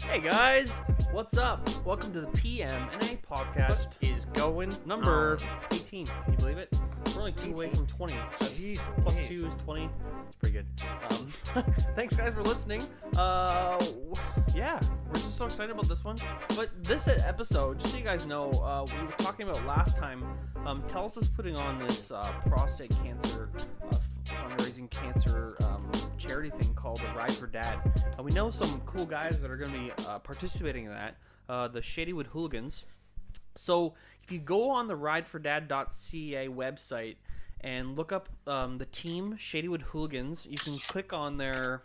Hey guys, what's up? Welcome to the PM&A podcast. What is going Number on? 18. Can you believe it? We're only 2 away from 20. Jeez, Plus jeez. 2 is 20. It's pretty good. Thanks guys for listening. Yeah, we're just so excited about this one. But this episode, just so you guys know, we were talking about last time. Telus is putting on this prostate cancer fundraising cancer charity thing called the Ride for Dad. We know some cool guys that are going to be participating in that, the Shadywood Hooligans. So if you go on the ridefordad.ca website and look up the team, Shadywood Hooligans, you can click on their,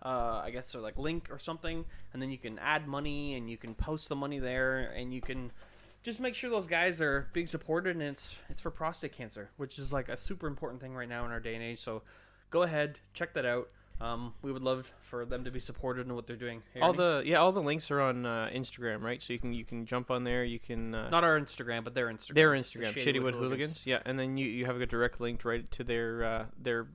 I guess they're like link or something, and then you can add money and you can post the money there, and you can just make sure those guys are being supported, and it's for prostate cancer, which is like a super important thing right now in our day and age. So go ahead, check that out. We would love for them to be supported in what they're doing. Hey, All the links are on Instagram, right? So you can jump on there. You can not our Instagram, but their Instagram. their Instagram, The Shadywood Hooligans. Yeah, and then you have a direct link right to their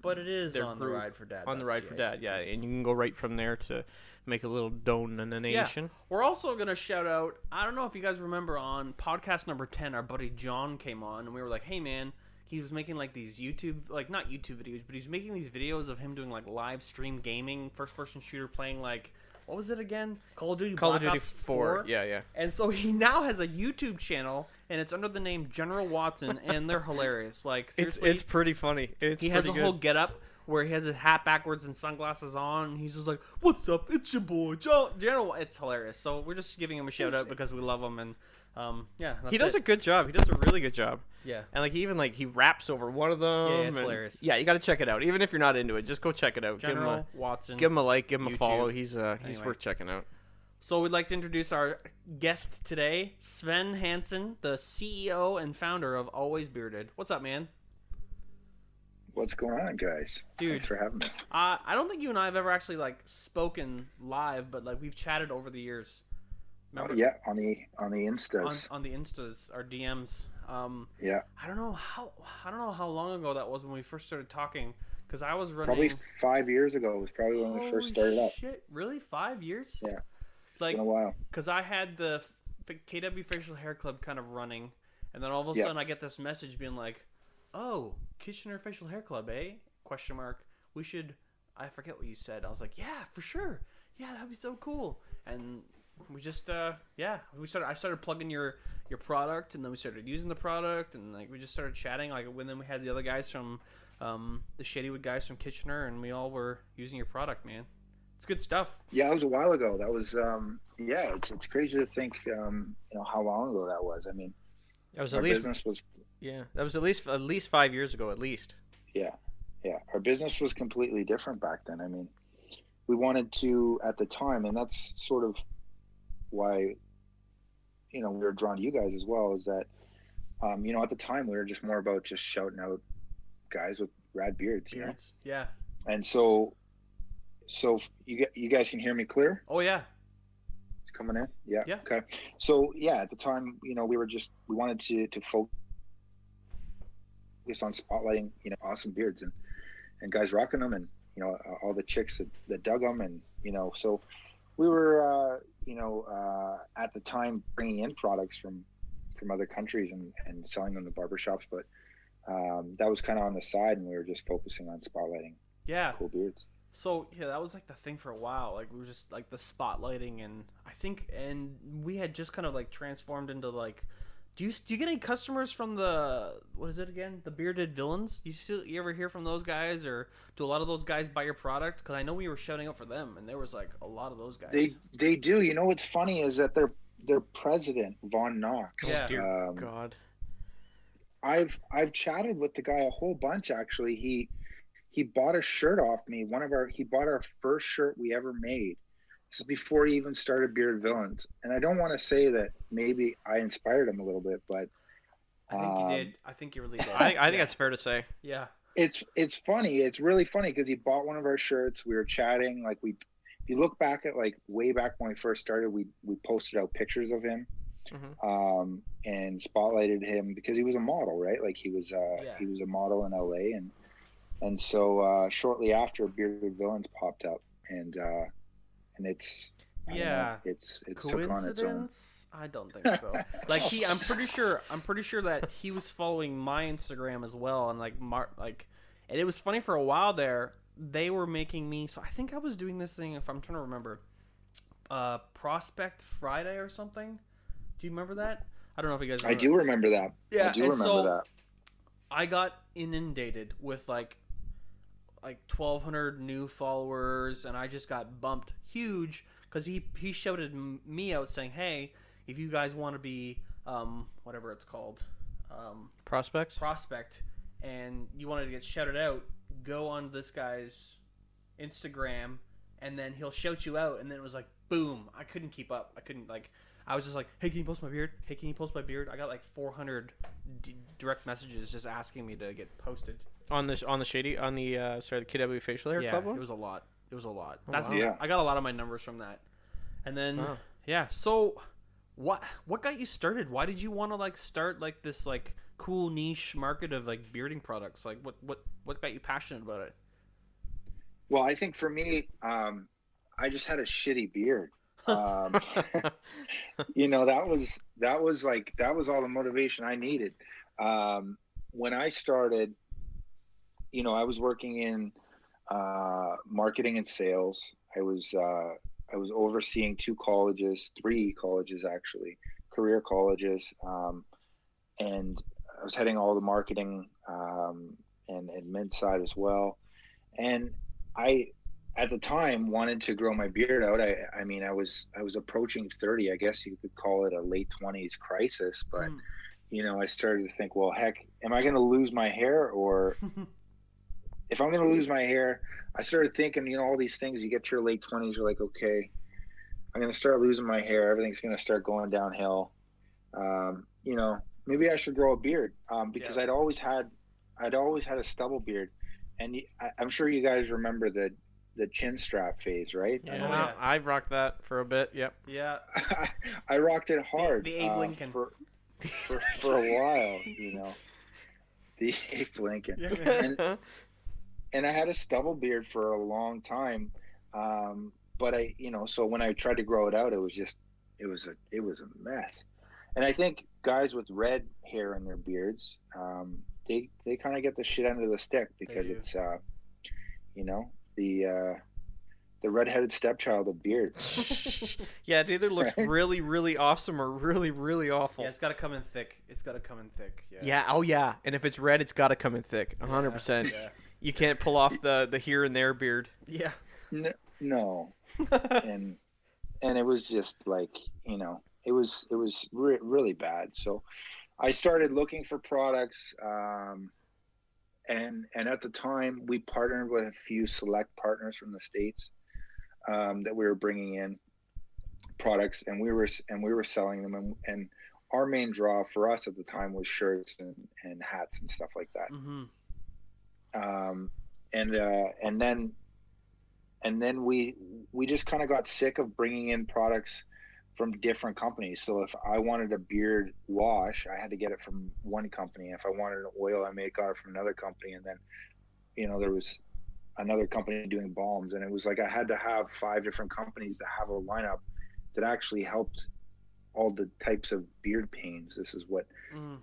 But it is their on the group Ride for Dad. on the Ride for Dad. Yeah, and you can go right from there to make a little donation. We're also going to shout out, I don't know if you guys remember on podcast number 10, our buddy John came on, and we were like, hey man, he was making like these not YouTube videos, but he's making these videos of him doing like live stream gaming, first person shooter, playing like, what was it again? Call of Duty Black Ops 4. Yeah. And so he now has a YouTube channel, and it's under the name General Watson, and they're hilarious. Like, seriously. It's pretty funny. He has a whole get-up where he has his hat backwards and sunglasses on, and he's just like, what's up? It's your boy, General. It's hilarious. So we're just giving him a shout-out because we love him, and yeah. He does a good job. He does a really good job. Yeah. And he raps over one of them. Yeah, it's hilarious. Yeah, you got to check it out. Even if you're not into it, just go check it out. General Watson. Give him a like, give him YouTube. a follow. He's Anyway. worth checking out. So we'd like to introduce our guest today, Sven Hansen, the CEO and founder of Always Bearded. What's up, man? What's going on, guys? Dude. Thanks for having me. I don't think you and I have ever actually like spoken live, but like we've chatted over the years. Remember? Yeah, on the Instas. On the Instas, our DMs. Yeah. I don't know how long ago that was when we first started talking, because I was running. Probably 5 years ago was probably when we first started up. Shit, really? 5 years? Yeah. Like, It's been a while. because I had the KW Facial Hair Club kind of running, and then all of a Yeah. sudden I get this message being like, "Oh, Kitchener Facial Hair Club, eh? Question mark. We should." I forget what you said. I was like, "Yeah, for sure. Yeah, that'd be so cool." And we just I started plugging your product, and then we started using the product, and like we just started chatting. Like when then we had the other guys from the Shadywood guys from Kitchener, and we all were using your product, man. It's good stuff. Yeah, it was a while ago. That was it's crazy to think how long ago that was. I mean, That was our at least business was that was at least 5 years ago, at least. yeah. Our business was completely different back then. I mean, we wanted to at the time, and that's sort of why we were drawn to you guys as well, is that at the time we were just more about just shouting out guys with rad beards, Beards. Yeah. And so you guys can hear me clear? Oh yeah. It's coming in? Yeah. Yeah. Okay. So yeah, at the time, we wanted to focus on spotlighting, awesome beards and guys rocking them, and all the chicks that dug them, and so we were at the time bringing in products from other countries and selling them to barbershops, but that was kind of on the side, and we were just focusing on spotlighting cool beards. So yeah, that was like the thing for a while. Like we were just like the spotlighting, and we had just kind of like transformed into like, do you get any customers from what is it again? The Bearded Villains? You ever hear from those guys, or do a lot of those guys buy your product? Because I know we were shouting out for them, and there was like a lot of those guys. They do. What's funny is that their president, Von Knox. Yeah. Dear God. I've chatted with the guy a whole bunch, actually. He bought a shirt off me. He bought our first shirt we ever made. This is before he even started Bearded Villains. And I don't want to say that maybe I inspired him a little bit, but I think you did. I think you really did. I think that's fair to say. Yeah. It's funny. It's really funny because he bought one of our shirts. We were chatting. Like if you look back at like way back when we first started, we posted out pictures of him, and spotlighted him because he was a model, right? Like he was a model in LA, and so shortly after, Bearded Villains popped up, and it's I don't Yeah. know. It's took on its own. Coincidence? I don't think so. Like I'm pretty sure that he was following my Instagram as well, and and it was funny for a while there. They were making me. So I think I was doing this thing. If I'm trying to remember, Prospect Friday or something. Do you remember that? I don't know if you guys remember. I do remember that. Yeah, I do and remember that. I got inundated with like 1,200 new followers, and I just got bumped huge because he shouted me out saying, "Hey, if you guys want to be whatever it's called, Prospect, and you wanted to get shouted out, go on this guy's Instagram, and then he'll shout you out." And then it was like, boom! I couldn't keep up. I was just like, "Hey, can you post my beard? Hey, can you post my beard?" I got like 400 direct messages just asking me to get posted. on the KW facial hair club one? It was a lot. Oh, That's wow. Yeah. I got a lot of my numbers from that. And then Wow. yeah, so what got you started? Why did you want to like start like this like cool niche market of like bearding products? Like what got you passionate about it? Well, I think for me, I just had a shitty beard. You know, that was all the motivation I needed. When I started, you know, I was working in marketing and sales. I was overseeing three colleges actually, career colleges, and I was heading all the marketing and admin side as well. And I, at the time, wanted to grow my beard out. I mean, I was approaching 30. I guess you could call it a late 20s crisis, but you know, I started to think, well, heck, am I going to lose my hair? Or if I'm going to lose my hair, I started thinking, you know, all these things. You get to your late 20s, you're like, okay, I'm going to start losing my hair. Everything's going to start going downhill. You know, maybe I should grow a beard because I'd always had a stubble beard, and I'm sure you guys remember the chin strap phase, right? Yeah, I rocked that for a bit. Yep. Yeah. I rocked it hard. The Abe Lincoln. For a while, you know, the Abe Lincoln. Yeah. And I had a stubble beard for a long time, but so when I tried to grow it out, it was a mess. And I think guys with red hair in their beards, they kind of get the shit under the stick because it's you know, the redheaded stepchild of beards. Yeah, it either looks really, really awesome or really, really awful. Yeah, it's got to come in thick. Yeah. Yeah, oh yeah. And if it's red, it's got to come in thick. 100%. Yeah. You can't pull off the here and there beard. Yeah. No. and it was just like, you know, it was really bad. So I started looking for products, and at the time we partnered with a few select partners from the States that we were bringing in products, and we were selling them, and our main draw for us at the time was shirts and hats and stuff like that. Mm-hmm. And then we just kind of got sick of bringing in products from different companies. So if I wanted a beard wash, I had to get it from one company. If I wanted an oil, I may have got it from another company. And then, you know, there was another company doing balms, and it was like I had to have 5 different companies to have a lineup that actually helped all the types of beard pains. This is what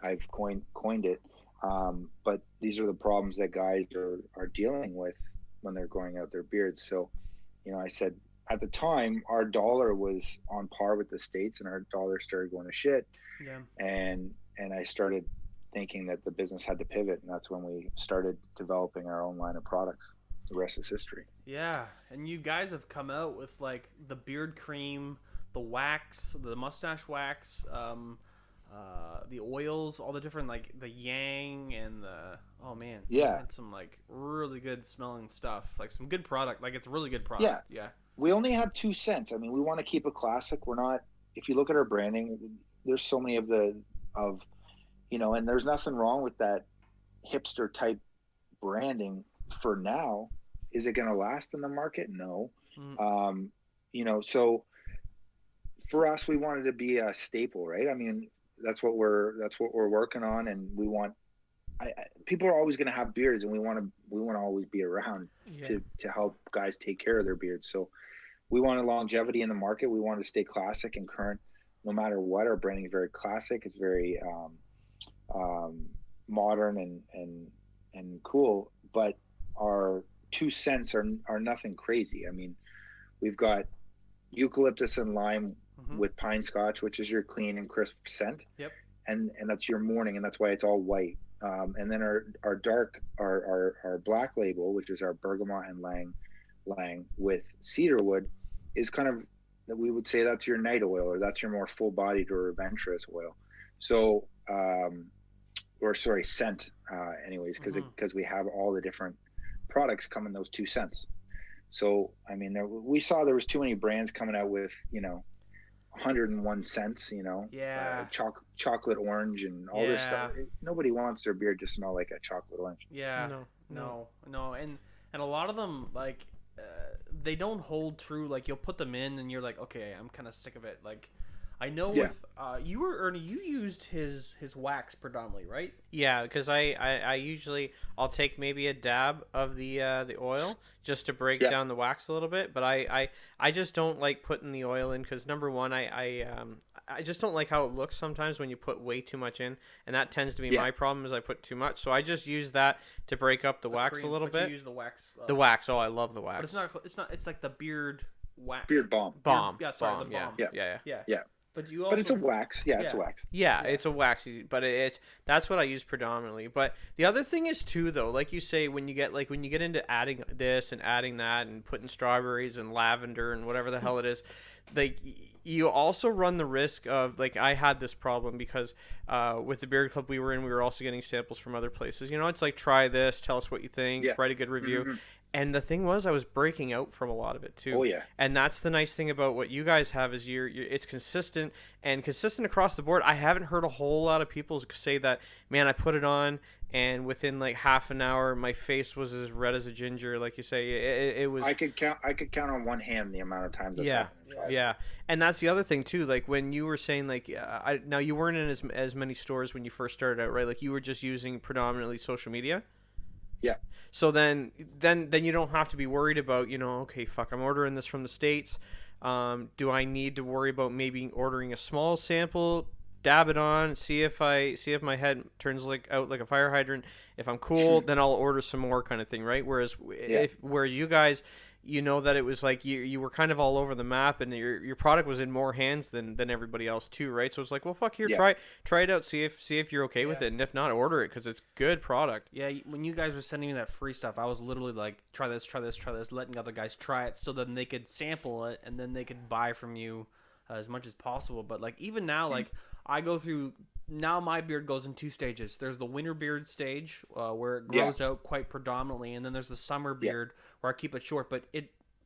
I've coined it. But these are the problems that guys are dealing with when they're growing out their beards. So, you know, I said at the time our dollar was on par with the States, and our dollar started going to shit. Yeah. And I started thinking that the business had to pivot, and that's when we started developing our own line of products. The rest is history. Yeah, and you guys have come out with like the beard cream, the wax, the mustache wax, the oils, all the different like the Yang and the you had some like really good smelling stuff, like some good product, like it's really good product. Yeah. We only have 2 cents. I mean, we want to keep it classic. We're not. If you look at our branding, there's so many of you know, and there's nothing wrong with that hipster type branding for now. Is it going to last in the market? No. You know, so for us, we wanted to be a staple, right? I mean, that's what we're working on, and we want. People are always going to have beards, and we want to always be around to help guys take care of their beards. So we wanted longevity in the market. We wanted to stay classic and current, no matter what. Our branding is very classic. It's very modern and cool. But our 2 cents are nothing crazy. I mean, we've got eucalyptus and lime with pine scotch, which is your clean and crisp scent. Yep. And that's your morning, and that's why it's all white. And then our dark, our black label, which is our bergamot and lang with cedarwood, is kind of, that we would say that's your night oil, or that's your more full-bodied or adventurous oil. So, or sorry, scent, anyways, because we have all the different products come in those 2 cents. So, I mean, we saw there was too many brands coming out with, 101 cents, chocolate orange and all this stuff. Nobody wants their beer to smell like a chocolate orange. Yeah, no, and a lot of them, like, they don't hold true. Like, you'll put them in and you're like, okay, I'm kind of sick of it. Like, I know with Ernie, you used his wax predominantly, right? Yeah, because I usually, I'll take maybe a dab of the oil just to break down the wax a little bit, but I just don't like putting the oil in, because number one, I just don't like how it looks sometimes when you put way too much in, and that tends to be my problem, is I put too much. So I just use that to break up the wax cream, a little bit. You use the wax. The wax. Oh, I love the wax. But it's not. It's like the beard wax. Beard balm. The balm. Yeah. But you also. But it's a wax. Yeah, it's a wax. Yeah, it's a waxy, but that's what I use predominantly. But the other thing is too, though, like you say, when you get into adding this and adding that and putting strawberries and lavender and whatever the hell it is, like, you also run the risk of, like, I had this problem because with the beer club we were in, we were also getting samples from other places. It's like, try this, tell us what you think, write a good review. Mm-hmm. And the thing was, I was breaking out from a lot of it too. Oh yeah. And that's the nice thing about what you guys have, is it's consistent across the board. I haven't heard a whole lot of people say that, man, I put it on and within like half an hour my face was as red as a ginger, like you say. It was. I could count on one hand the amount of times. Yeah. And that's the other thing too. Like, when you were saying, like, now you weren't in as many stores when you first started out, right? Like, you were just using predominantly social media. Yeah. So then you don't have to be worried about, okay, fuck, I'm ordering this from the States. Do I need to worry about maybe ordering a small sample, dab it on, see if my head turns out like a fire hydrant. If I'm cool, then I'll order some more, kind of thing, right? Whereas where you guys, that it was like you were kind of all over the map, and your product was in more hands than everybody else too, right? So it's like, well, fuck, here, try it out, see if you're okay with it, and if not, order it, because it's good product. Yeah, when you guys were sending me that free stuff, I was literally like, try this, letting other guys try it, so then they could sample it, and then they could buy from you as much as possible. But like, even now, like, I go through. Now my beard goes in 2 stages. There's the winter beard stage where it grows out quite predominantly, and then there's the summer beard where I keep it short. But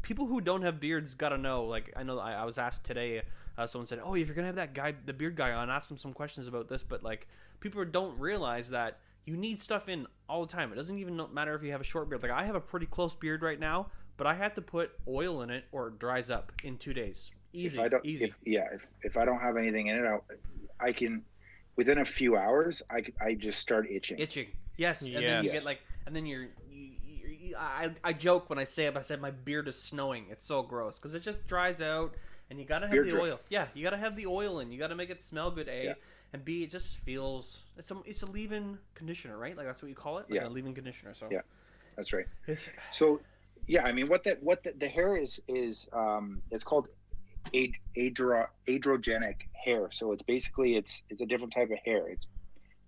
people who don't have beards gotta know. Like, I know I was asked today. Someone said, "Oh, if you're gonna have that guy, the beard guy, on, ask him some questions about this." But like, people don't realize that you need stuff in all the time. It doesn't even matter if you have a short beard. Like, I have a pretty close beard right now, but I have to put oil in it or it dries up in 2 days. Easy. If I don't have anything in it, I can. Within a few hours, I just start itching. Yes. And then you get like, and then I joke when I say it, but I said my beard is snowing. It's so gross because it just dries out, and you gotta have the oil. Yeah, you gotta have the oil in. You gotta make it smell good. And B, it just feels it's a leave-in conditioner, right? Like, that's what you call it. Like a leave-in conditioner. So that's right. So I mean, what the hair is it's called androgenic hair. So it's basically it's a different type of hair. It's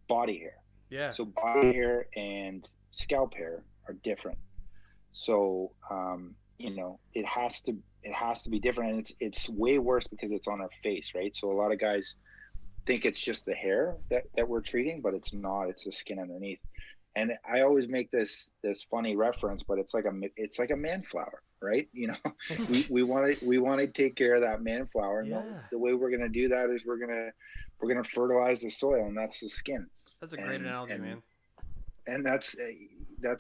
body hair. Yeah. So body hair and scalp hair are different. So it has to be different, and it's way worse because it's on our face, right? So a lot of guys think it's just the hair that we're treating, but it's not. It's the skin underneath. And I always make this funny reference, but it's like a man flower, right? We want to take care of that man flower, and the way we're gonna do that is we're gonna fertilize the soil, and that's the skin. That's a great analogy, man. And that's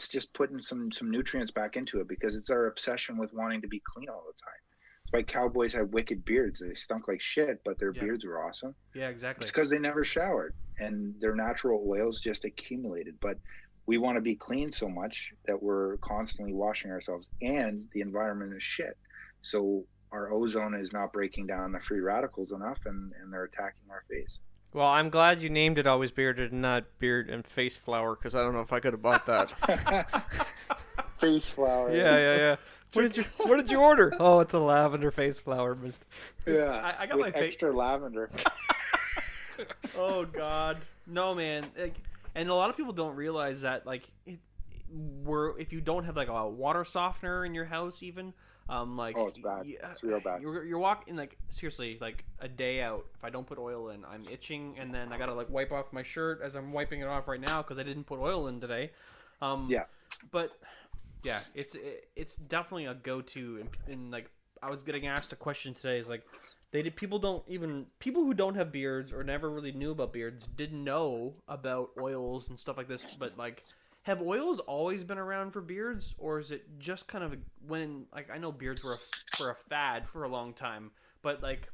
just putting some nutrients back into it, because it's our obsession with wanting to be clean all the time. It's why cowboys had wicked beards. They stunk like shit, but their beards were awesome. Yeah, exactly. It's because they never showered, and their natural oils just accumulated. But we want to be clean so much that we're constantly washing ourselves, and the environment is shit. So our ozone is not breaking down the free radicals enough, and they're attacking our face. Well, I'm glad you named it Always Bearded and not Beard and Face Flower, because I don't know if I could have bought that. Face flower. Yeah. What did you order? Oh, it's a lavender face flower mist. Yeah. I got my face. extra lavender. Oh God, no, man. Like, and a lot of people don't realize that, like, if you don't have like a water softener in your house, even, like, oh, it's bad. It's real bad. You're walking, like, seriously, like a day out. If I don't put oil in, I'm itching, and then I gotta like wipe off my shirt as I'm wiping it off right now because I didn't put oil in today. Yeah. But yeah, it's definitely a go-to, and like I was getting asked a question today, is like, people who don't have beards or never really knew about beards didn't know about oils and stuff like this. But like, have oils always been around for beards, or is it just kind of when, like, I know beards were a fad for a long time, but like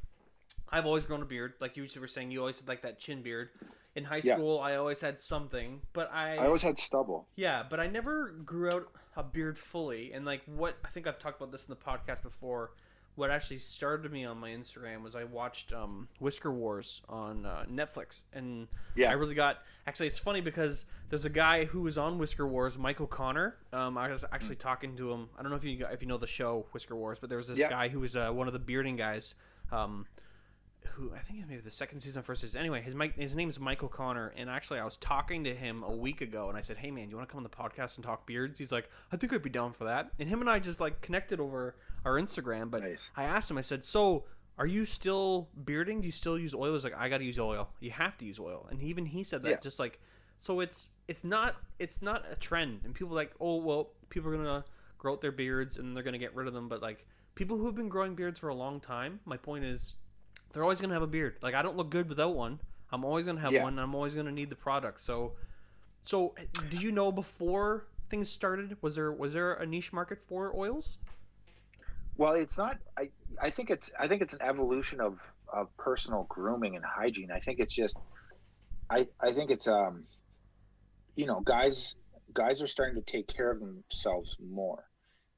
I've always grown a beard. Like you were saying, you always had like that chin beard. In high school, I always had something, but I always had stubble. Yeah, but I never grew out a beard fully. And like, what I think I've talked about this in the podcast before. What actually started me on my Instagram was I watched Whisker Wars on Netflix, and I really got. Actually, it's funny because there's a guy who was on Whisker Wars, Mike O'Connor. I was actually talking to him. I don't know if you know the show Whisker Wars, but there was this guy who was one of the bearding guys. Who I think maybe the second season, first season. Anyway, his name is Mike O'Connor, and actually I was talking to him a week ago, and I said, "Hey man, do you want to come on the podcast and talk beards?" He's like, "I think I'd be down for that." And him and I just like connected over our Instagram. But nice. I asked him, I said, "So, are you still bearding? Do you still use oil?" He's like, "I got to use oil. You have to use oil." And he said that just like, so it's not a trend, and people are like, "Oh well, people are gonna grow out their beards and they're gonna get rid of them," but like people who've been growing beards for a long time, my point is, they're always going to have a beard. Like, I don't look good without one. I'm always going to have one, and I'm always going to need the product. So do you know before things started, was there a niche market for oils? Well, it's not. I think it's an evolution of personal grooming and hygiene. I think it's just. I think it's guys are starting to take care of themselves more,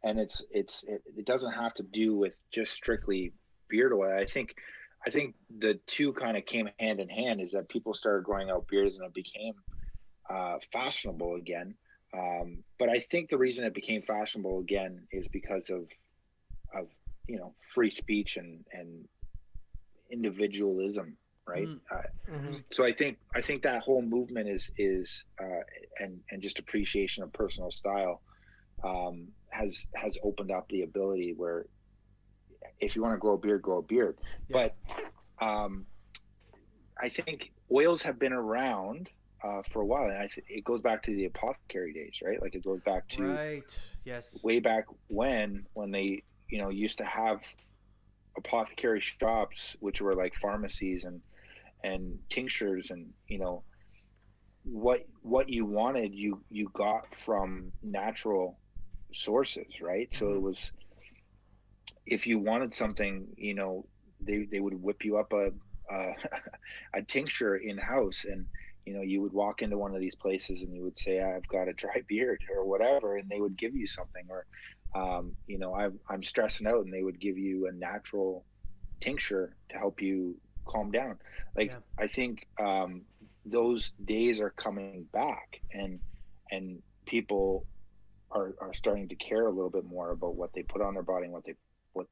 and it doesn't have to do with just strictly beard oil. I think the two kind of came hand in hand, is that people started growing out beards and it became fashionable again. But I think the reason it became fashionable again is because of free speech and individualism, right? So I think that whole movement is and just appreciation of personal style has opened up the ability where, if you want to grow a beard. Yeah. But I think oils have been around for a while, and it goes back to the apothecary days, right? Like, it goes back to way back when they used to have apothecary shops, which were like pharmacies and tinctures, and what you wanted you got from natural sources, right? So it was, if you wanted something, they would whip you up a tincture in house, and you would walk into one of these places and you would say, "I've got a dry beard," or whatever, and they would give you something. Or I'm stressing out, and they would give you a natural tincture to help you calm down. I think those days are coming back, and people are starting to care a little bit more about what they put on their body and what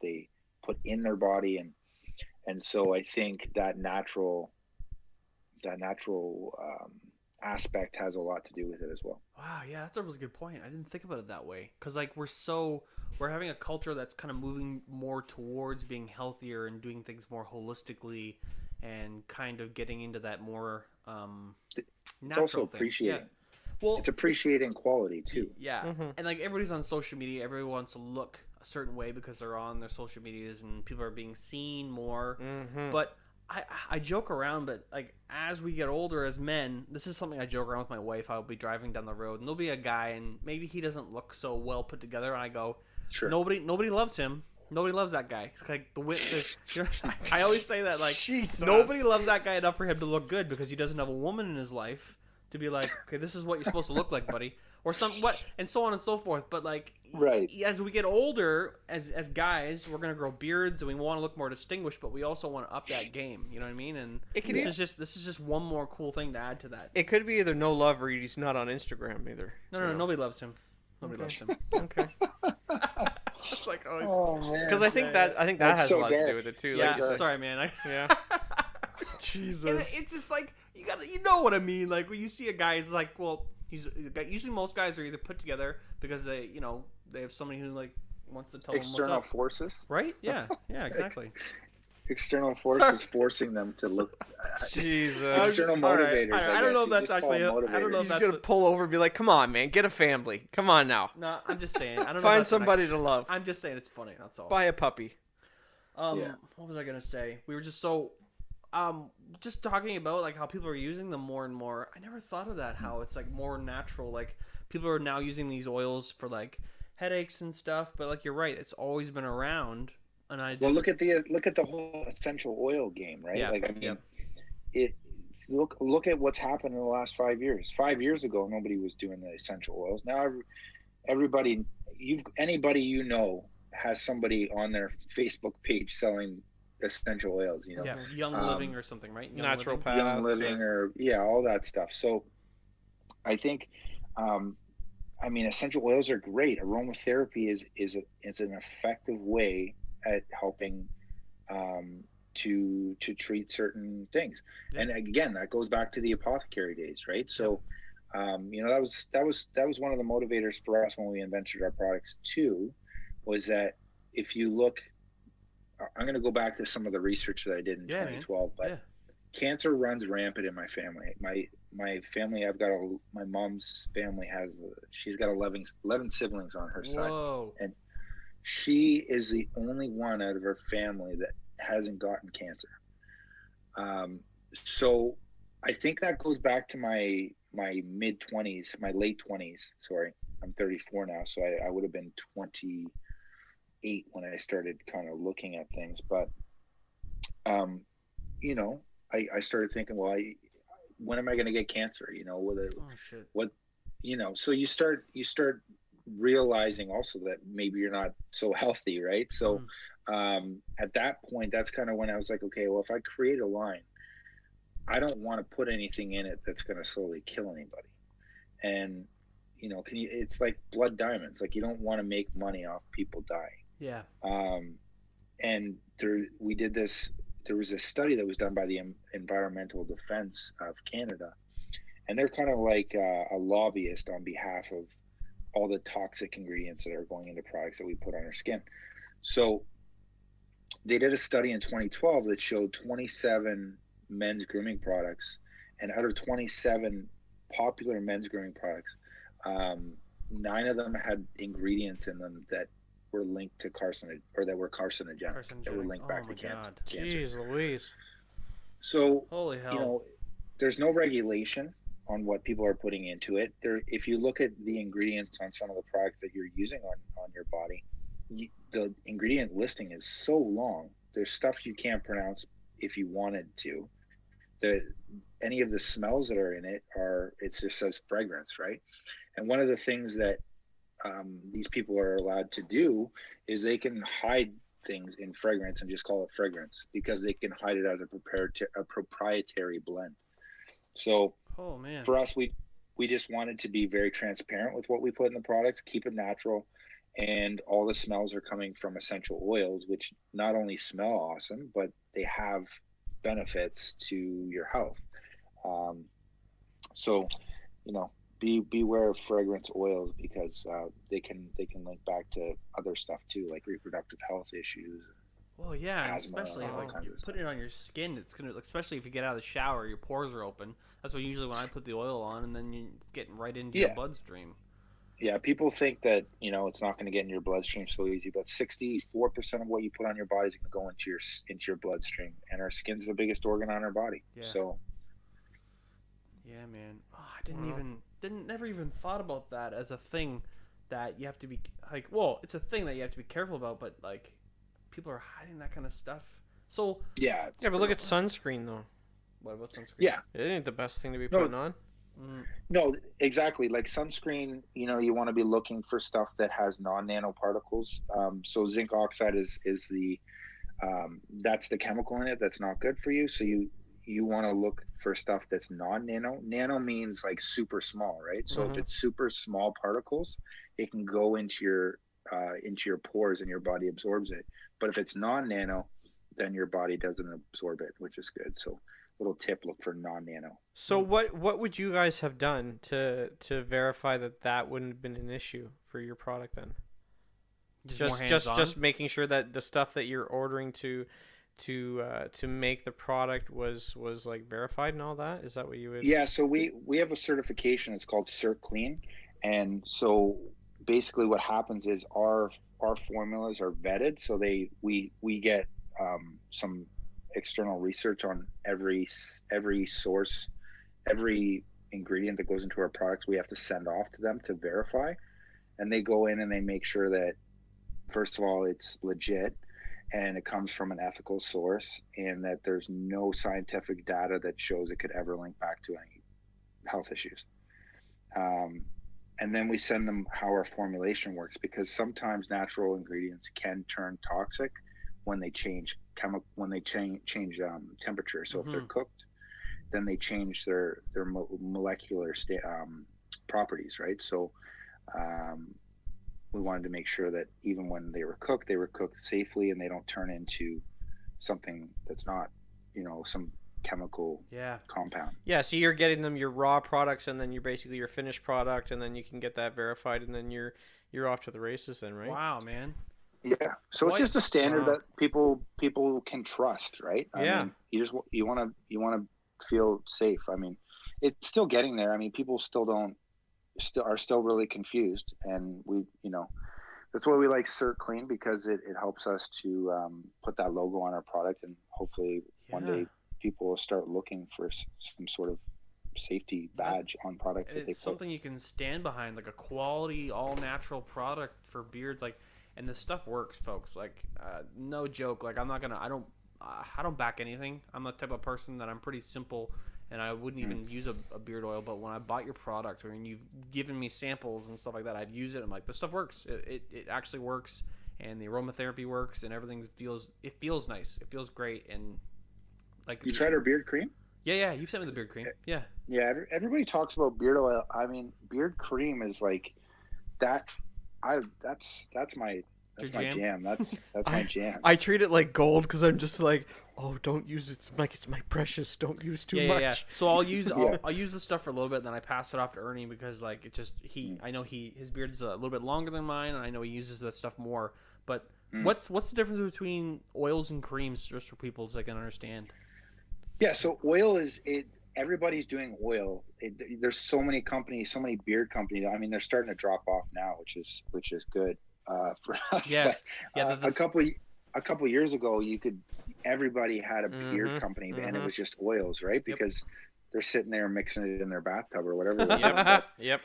they put in their body, and so I think that natural aspect has a lot to do with it as well. Wow, yeah, that's a really good point. I didn't think about it that way, because like we're having a culture that's kind of moving more towards being healthier and doing things more holistically, and kind of getting into that more it's natural also thing. appreciating. Yeah. Well, it's appreciating quality too. Yeah, and like everybody's on social media, everybody wants to look a certain way because they're on their social medias and people are being seen more. But I joke around, but like as we get older as men, this is something I joke around with my wife. I'll be driving down the road and there'll be a guy and maybe he doesn't look so well put together, and I go, sure, nobody loves him. Nobody loves that guy. It's like I always say that, like, Jesus. Nobody loves that guy enough for him to look good, because he doesn't have a woman in his life to be like, okay, this is what you're supposed to look like, buddy, or and so on and so forth. But like, Right. as we get older, as guys, we're gonna grow beards and we want to look more distinguished, but we also want to up that game. You know what I mean? And this is just one more cool thing to add to that. It could be either no love or he's not on Instagram either. No, nobody loves him. Nobody loves him. Okay. It's like, Because I think that That's has so a lot to dark. do with it too. yeah, Like you said. sorry, man. Yeah. Jesus. And it's just like you know what I mean. Like when you see a guy, he's like, well, usually most guys are either put together because they have somebody who like wants to tell External them what's up. forces. Right? Yeah, exactly. External forces forcing them to look. Jesus. External motivators. I don't know if that's actually. I don't know if He's that's. gonna pull over and be like, "Come on, man, get a family. Come on now. No, I'm just saying. I don't know. Find somebody to love. I'm just saying it's funny. That's all. Buy a puppy." Yeah. What was I gonna say? We were just just talking about like how people are using them more and more. I never thought of that. How it's like more natural. Like people are now using these oils for like headaches and stuff. But like you're right, it's always been around. And Well, look at the whole essential oil game, right? Yeah. Like I mean, look at what's happened in the last 5 years. 5 years ago, nobody was doing the essential oils. Now everybody, anybody you know has somebody on their Facebook page selling essential oils. You know, Yeah, Young Living or something, right? Natural Living. paths. Young Living or all that stuff. So I think, I mean, essential oils are great. Aromatherapy is an effective way at helping to treat certain things. Yeah. And again, that goes back to the apothecary days, right? So that was one of the motivators for us when we invented our products too, was that if you look, I'm going to go back to some of the research that I did in 2012, but cancer runs rampant in my family. My family, my mom's family she's got 11 siblings on her side. Whoa. And she is the only one out of her family that hasn't gotten cancer. So I think that goes back to my mid-20s, my late 20s. Sorry, I'm 34 now, so I would have been 28 when I started kind of looking at things. But, I started thinking, well, when am I going to get cancer? So you start realizing also that maybe you're not so healthy, right? So at that point, that's kind of when I was like, okay, well, if I create a line, I don't want to put anything in it that's going to slowly kill anybody. And it's like blood diamonds. Like you don't want to make money off people dying. Yeah. And we did this. There was a study that was done by the Environmental Defense of Canada, and they're kind of like a lobbyist on behalf of all the toxic ingredients that are going into products that we put on our skin. So they did a study in 2012 that showed 27 men's grooming products, and out of 27 popular men's grooming products, 9 of them had ingredients in them that were linked to carcinogenic, that were linked back to cancer. Jeez Louise. So holy hell. There's no regulation on what people are putting into it. If you look at the ingredients on some of the products that you're using on your body, the ingredient listing is so long. There's stuff you can't pronounce if you wanted to. Any of the smells that are in it it just says fragrance, right? And one of the things that these people are allowed to do is they can hide things in fragrance and just call it fragrance because they can hide it as a proprietary blend. So for us, we just wanted to be very transparent with what we put in the products, keep it natural, and all the smells are coming from essential oils, which not only smell awesome, but they have benefits to your health. So beware of fragrance oils because they can link back to other stuff too, like reproductive health issues. Well, yeah, asthma, especially if you put stuff. it on your skin, it's gonna, especially if you get out of the shower, your pores are open. That's what usually when I put the oil on, and then you get right into your bloodstream. Yeah, people think that it's not going to get in your bloodstream so easy, but 64% of what you put on your body is going to go into your bloodstream, and our skin's the biggest organ on our body. Yeah. So. Yeah, man. Oh, I never even thought about that as a thing that you have to be like. Well, it's a thing that you have to be careful about, but like, people are hiding that kind of stuff. So yeah, but look at sunscreen though. What about sunscreen? Yeah, it ain't the best thing to be putting on. No, exactly. Like sunscreen, you want to be looking for stuff that has non-nanoparticles. So zinc oxide is the that's the chemical in it that's not good for you. So you want to look for stuff that's non-nano. Nano means like super small, right? So if Mm-hmm. it's super small particles, it can go into your pores and your body absorbs it. But if it's non-nano, then your body doesn't absorb it, which is good. So little tip: look for non-nano. So what would you guys have done to verify that that wouldn't have been an issue for your product then? Just more Just hands-on. making sure that the stuff that you're ordering to make the product was like verified and all that. Is that what you would? Yeah, so we have a certification. It's called Cert Clean, and so basically what happens is our formulas are vetted. So we get some external research on every source, every ingredient that goes into our products. We have to send off to them to verify, and they go in and they make sure that first of all it's legit and it comes from an ethical source and that there's no scientific data that shows it could ever link back to any health issues. Um, and then we send them how our formulation works because sometimes natural ingredients can turn toxic when they change temperature. So if they're cooked, then they change their molecular properties, right? So we wanted to make sure that even when they were cooked safely and they don't turn into something that's not, some chemical compound. Yeah, so you're getting them your raw products and then you're basically your finished product and then you can get that verified and then you're off to the races then, right? Wow, man. Yeah. So it's just a standard that people can trust, right? I mean, you want to feel safe. I mean, it's still getting there. I mean, people are still really confused, and that's why we like Cert Clean because it helps us to put that logo on our product, and hopefully one day people will start looking for some sort of safety badge on products. It's something you can stand behind, like a quality, all natural product for beards, like. And this stuff works, folks. Like, no joke. Like, I don't back anything. I'm the type of person that I'm pretty simple, and I wouldn't even use a beard oil. But when I bought your product, or you've given me samples and stuff like that, I've used it. I'm like, this stuff works. It actually works, and the aromatherapy works, and everything feels nice. It feels great, and like. You tried our beard cream? Yeah. You sent me the beard cream. Yeah. Yeah. Everybody talks about beard oil. I mean, beard cream is like that. That's my jam. That's my jam. I treat it like gold because I'm just like, oh, don't use it. It's my precious. Don't use too much. Yeah. So I'll use I'll use the stuff for a little bit, and then I pass it off to Ernie because like it just I know his beard's a little bit longer than mine, and I know he uses that stuff more. But what's the difference between oils and creams, just for people so they can understand? Yeah. So oil is it. Everybody's doing oil. There's so many companies, so many beard companies. I mean, they're starting to drop off now, which is good for us. Yes. But, a couple years ago, everybody had a beard company, and it was just oils, right? Because they're sitting there mixing it in their bathtub or whatever. Yep.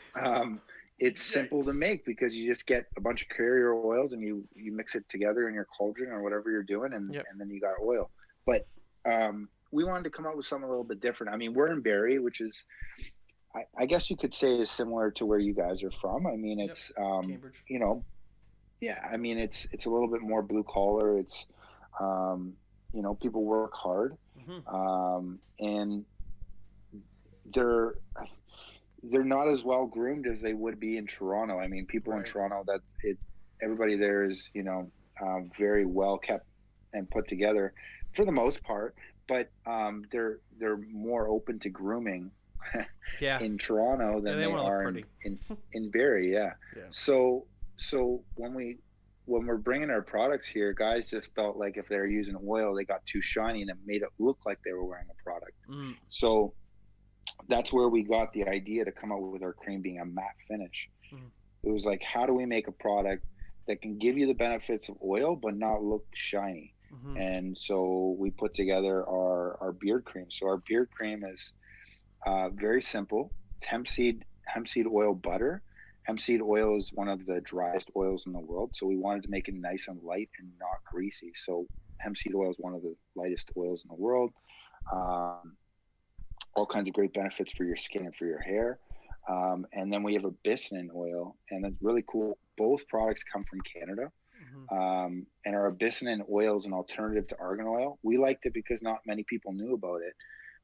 It's simple to make because you just get a bunch of carrier oils and you mix it together in your cauldron or whatever you're doing, and then you got oil. But we wanted to come up with something a little bit different. I mean, we're in Barrie, which is, I guess you could say is similar to where you guys are from. I mean, it's, Cambridge. I mean, it's a little bit more blue collar. It's, people work hard, and they're not as well groomed as they would be in Toronto. I mean, people in Toronto everybody there is, very well kept and put together for the most part. But they're more open to grooming in Toronto than they are in Barrie. Yeah. So when we're bringing our products here, guys just felt like if they're using oil, they got too shiny and it made it look like they were wearing a product. So that's where we got the idea to come up with our cream being a matte finish. It was like, how do we make a product that can give you the benefits of oil but not look shiny? And so we put together our beard cream. So our beard cream is very simple. It's hemp seed oil butter. Hemp seed oil is one of the driest oils in the world. So we wanted to make it nice and light and not greasy. So hemp seed oil is one of the lightest oils in the world. all kinds of great benefits for your skin and for your hair. And then we have a Abyssinian oil, and that's really cool. Both products come from Canada. And our Abyssinian oil is an alternative to argan oil. We liked it because not many people knew about it,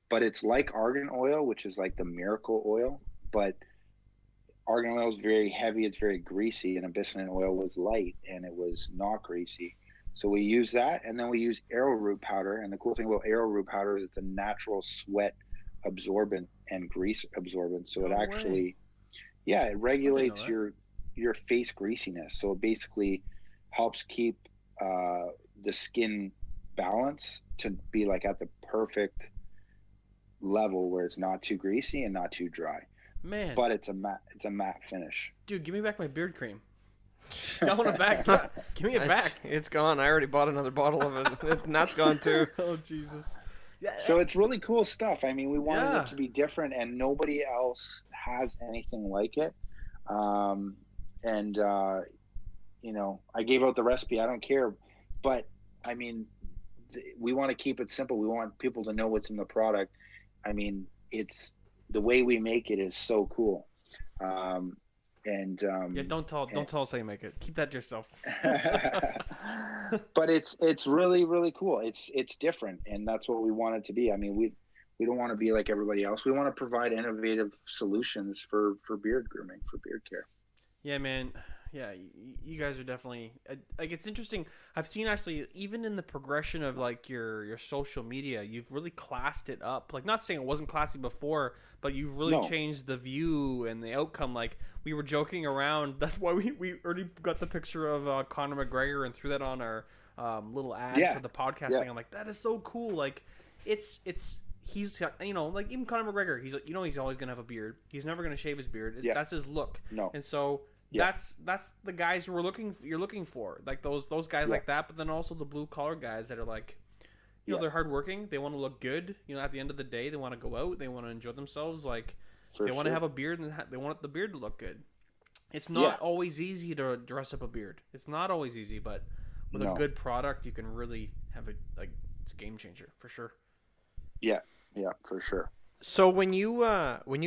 but it's like argan oil, which is like the miracle oil, but argan oil is very heavy, it's very greasy, and Abyssinian oil was light and it was not greasy. So we use that, and then we use arrowroot powder. And the cool thing about arrowroot powder is it's a natural sweat absorbent and grease absorbent. So it actually, it regulates your face greasiness. So it basically helps keep the skin balance to be like at the perfect level where it's not too greasy and not too dry. Man, but it's a matte finish. Dude, give me back my beard cream. I want it back. Give me it back. It's gone. I already bought another bottle of it, and that's gone too. Oh Jesus. Yeah. So it's really cool stuff. I mean, we wanted it to be different, and nobody else has anything like it. You know, I gave out the recipe. I don't care, but I mean, we want to keep it simple. We want people to know what's in the product. I mean, it's the way we make it is so cool. Don't tell us how you make it. Keep that to yourself. But it's really, really cool. It's different, and that's what we want it to be. I mean, we don't want to be like everybody else. We want to provide innovative solutions for beard grooming, for beard care. Yeah, man. Yeah, you guys are definitely like, it's interesting. I've seen actually even in the progression of like your social media, you've really classed it up. Like, not saying it wasn't classy before, but you've really changed the view and the outcome. Like, we were joking around. That's why we already got the picture of Conor McGregor and threw that on our little ad for the podcast thing. I'm like, that is so cool. Like, he's, you know, like even Conor McGregor, he's, you know, he's always gonna have a beard. He's never gonna shave his beard. That's his look. And so that's the guys you're looking for, like those guys like that. But then also the blue collar guys that are like, you know, they're hardworking. They want to look good. You know, at the end of the day, they want to go out. They want to enjoy themselves. Like, they want to have a beard, and they want the beard to look good. It's not always easy to dress up a beard. It's not always easy, but with a good product, you can really have it's a game changer for sure. Yeah, for sure. So when you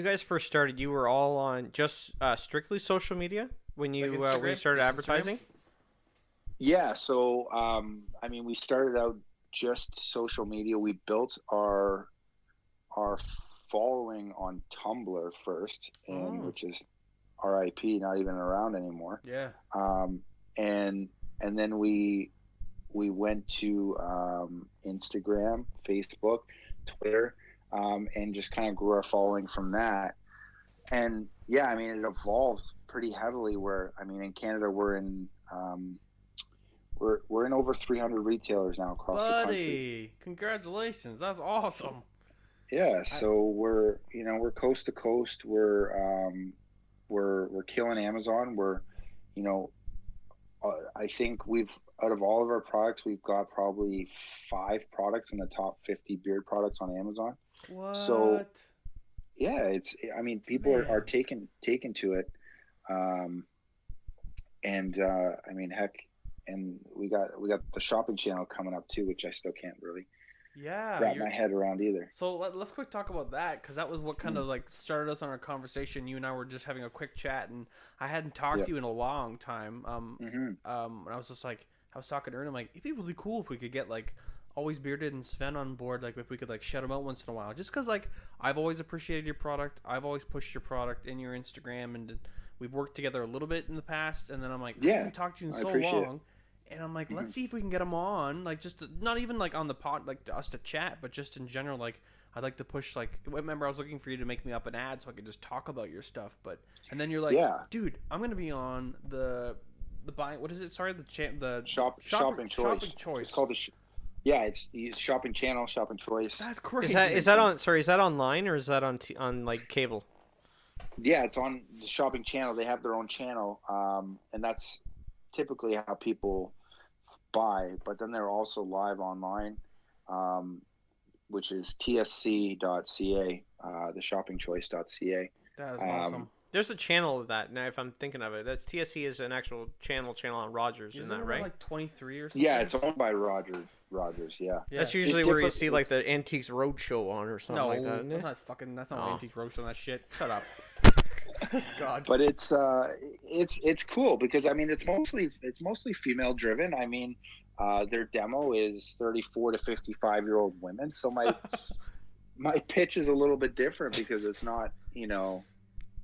guys first started, you were all on just strictly social media when you started advertising? Yeah. So I mean, we started out just social media. We built our following on Tumblr first, which is RIP, not even around anymore. Yeah. And then we went to Instagram, Facebook, Twitter. And just kind of grew our following from that. And yeah, I mean, it evolved pretty heavily where, I mean, in Canada, we're in over 300 retailers now across the country. Congratulations. That's awesome. Yeah. So we're coast to coast. We're killing Amazon. We're, you know, I think out of all of our products, we've got probably 5 products in the top 50 beard products on Amazon. What? So yeah, I mean, people are taken to it. I mean, heck, and we got the shopping channel coming up too, which I still can't really wrap my head around either. So let's quick talk about that, because that was what kind of like started us on our conversation. You and I were just having a quick chat, and I hadn't talked to you in a long time. And I was just like, I was talking to her, and I'm like, it'd be really cool if we could get like Always Bearded and Sven on board, like if we could like shout them out once in a while, just because like I've always appreciated your product. I've always pushed your product in your Instagram, and we've worked together a little bit in the past. And then I'm like, I haven't talked to you in so long. And I'm like, let's see if we can get them on, like just not even like on the pod, like to us to chat, but just in general. Like, I'd like to push, like, remember I was looking for you to make me up an ad so I could just talk about your stuff. And then you're like, dude, I'm gonna be on the buying. What is it? Sorry, the shopping choice. It's called it's shopping channel, shopping choice. That's crazy. Is that on? Sorry, is that online or is that on like cable? Yeah, it's on the shopping channel. They have their own channel, and that's typically how people buy. But then they're also live online, which is tsc.ca, theshoppingchoice.ca. That is awesome. There's a channel of that now. If I'm thinking of it, that's TSC is an actual channel on Rogers, isn't that right? Like 23 or something. Yeah, it's owned by Rogers. Yeah. That's usually where you see like the Antiques Roadshow on or something like that. Isn't it? That's not Antiques Roadshow on that shit. Shut up. God. But it's cool because I mean it's mostly female driven. I mean, their demo is 34 to 55-year-old women. So my pitch is a little bit different because it's not,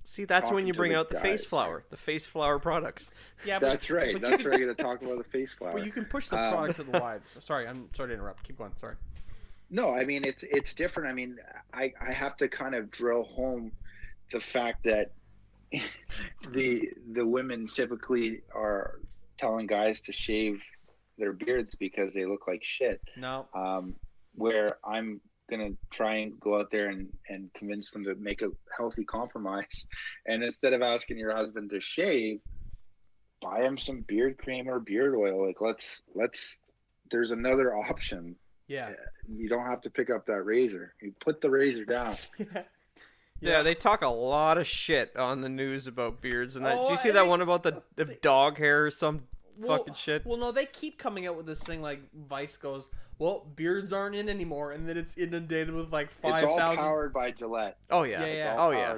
See, that's when you bring out the face flower, the face flower products. Yeah, that's right. That's where you're going to talk about the face flower. But you can push the product to the wives. Sorry, I'm sorry to interrupt. Keep going. Sorry. No, I mean it's different. I mean, I have to kind of drill home the fact that the women typically are telling guys to shave their beards because they look like shit. No. Where I'm gonna try and go out there and convince them to make a healthy compromise, and instead of asking your husband to shave, buy him some beard cream or beard oil. Like let's there's another option. Yeah. You don't have to pick up that razor. You put the razor down. Yeah, they talk a lot of shit on the news about beards and that. Did you see that one about the dog hair or some fucking shit? Well, no, they keep coming out with this thing like Vice goes, well, beards aren't in anymore, and then it's inundated with like 5,000. It's all powered by Gillette. Oh yeah. Yeah. Oh yeah.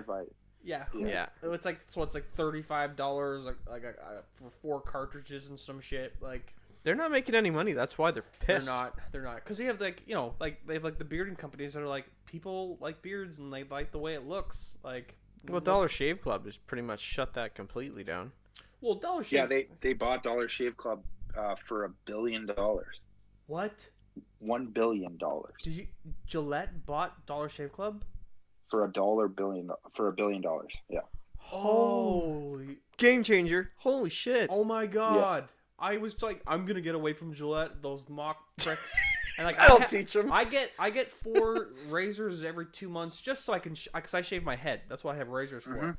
Yeah. It's like $35 for 4 cartridges and some shit. Like they're not making any money. That's why they're pissed. They're not. Because they have they have like the bearding companies that are like, people like beards and they like the way it looks. Like, well, Dollar Shave Club has pretty much shut that completely down. Well, Dollar Shave. Yeah, they bought Dollar Shave Club for $1 billion. What? $1 billion. Gillette bought Dollar Shave Club for $1 billion. Yeah. Holy game changer! Holy shit! Oh my god! Yeah. I was like, I'm gonna get away from Gillette, those mock pricks. And like, I'll teach them. I get 4 razors every 2 months just so I can, because I shave my head. That's what I have razors for. Mm-hmm.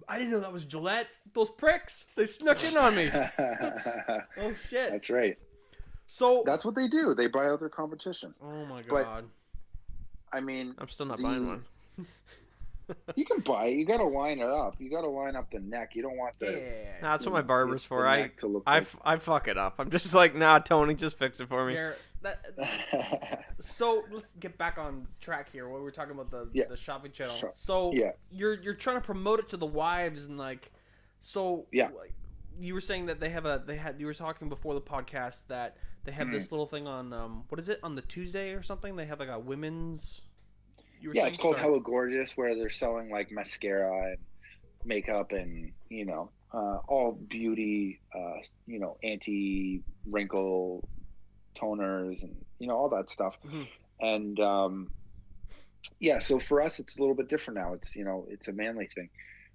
I didn't know that was Gillette. Those pricks, they snuck in on me. Oh shit. That's right. So that's what they do. They buy out their competition. Oh my god. But, I mean, I'm still not buying one. You can buy it. You got to line it up. You got to line up the neck. You don't want the. Yeah. Nah, that's what my barber's for. I fuck it up. I'm just like, nah, Tony, just fix it for me. So let's get back on track here. What we were talking about the shopping channel. So you're trying to promote it to the wives and like, so like, you were saying that you were talking before the podcast that they have this little thing on what is it, on the Tuesday or something? They have like a women's. It's called Hello Gorgeous, where they're selling like mascara and makeup and all beauty, anti-wrinkle toners and all that stuff. Mm-hmm. And so for us it's a little bit different now. It's it's a manly thing.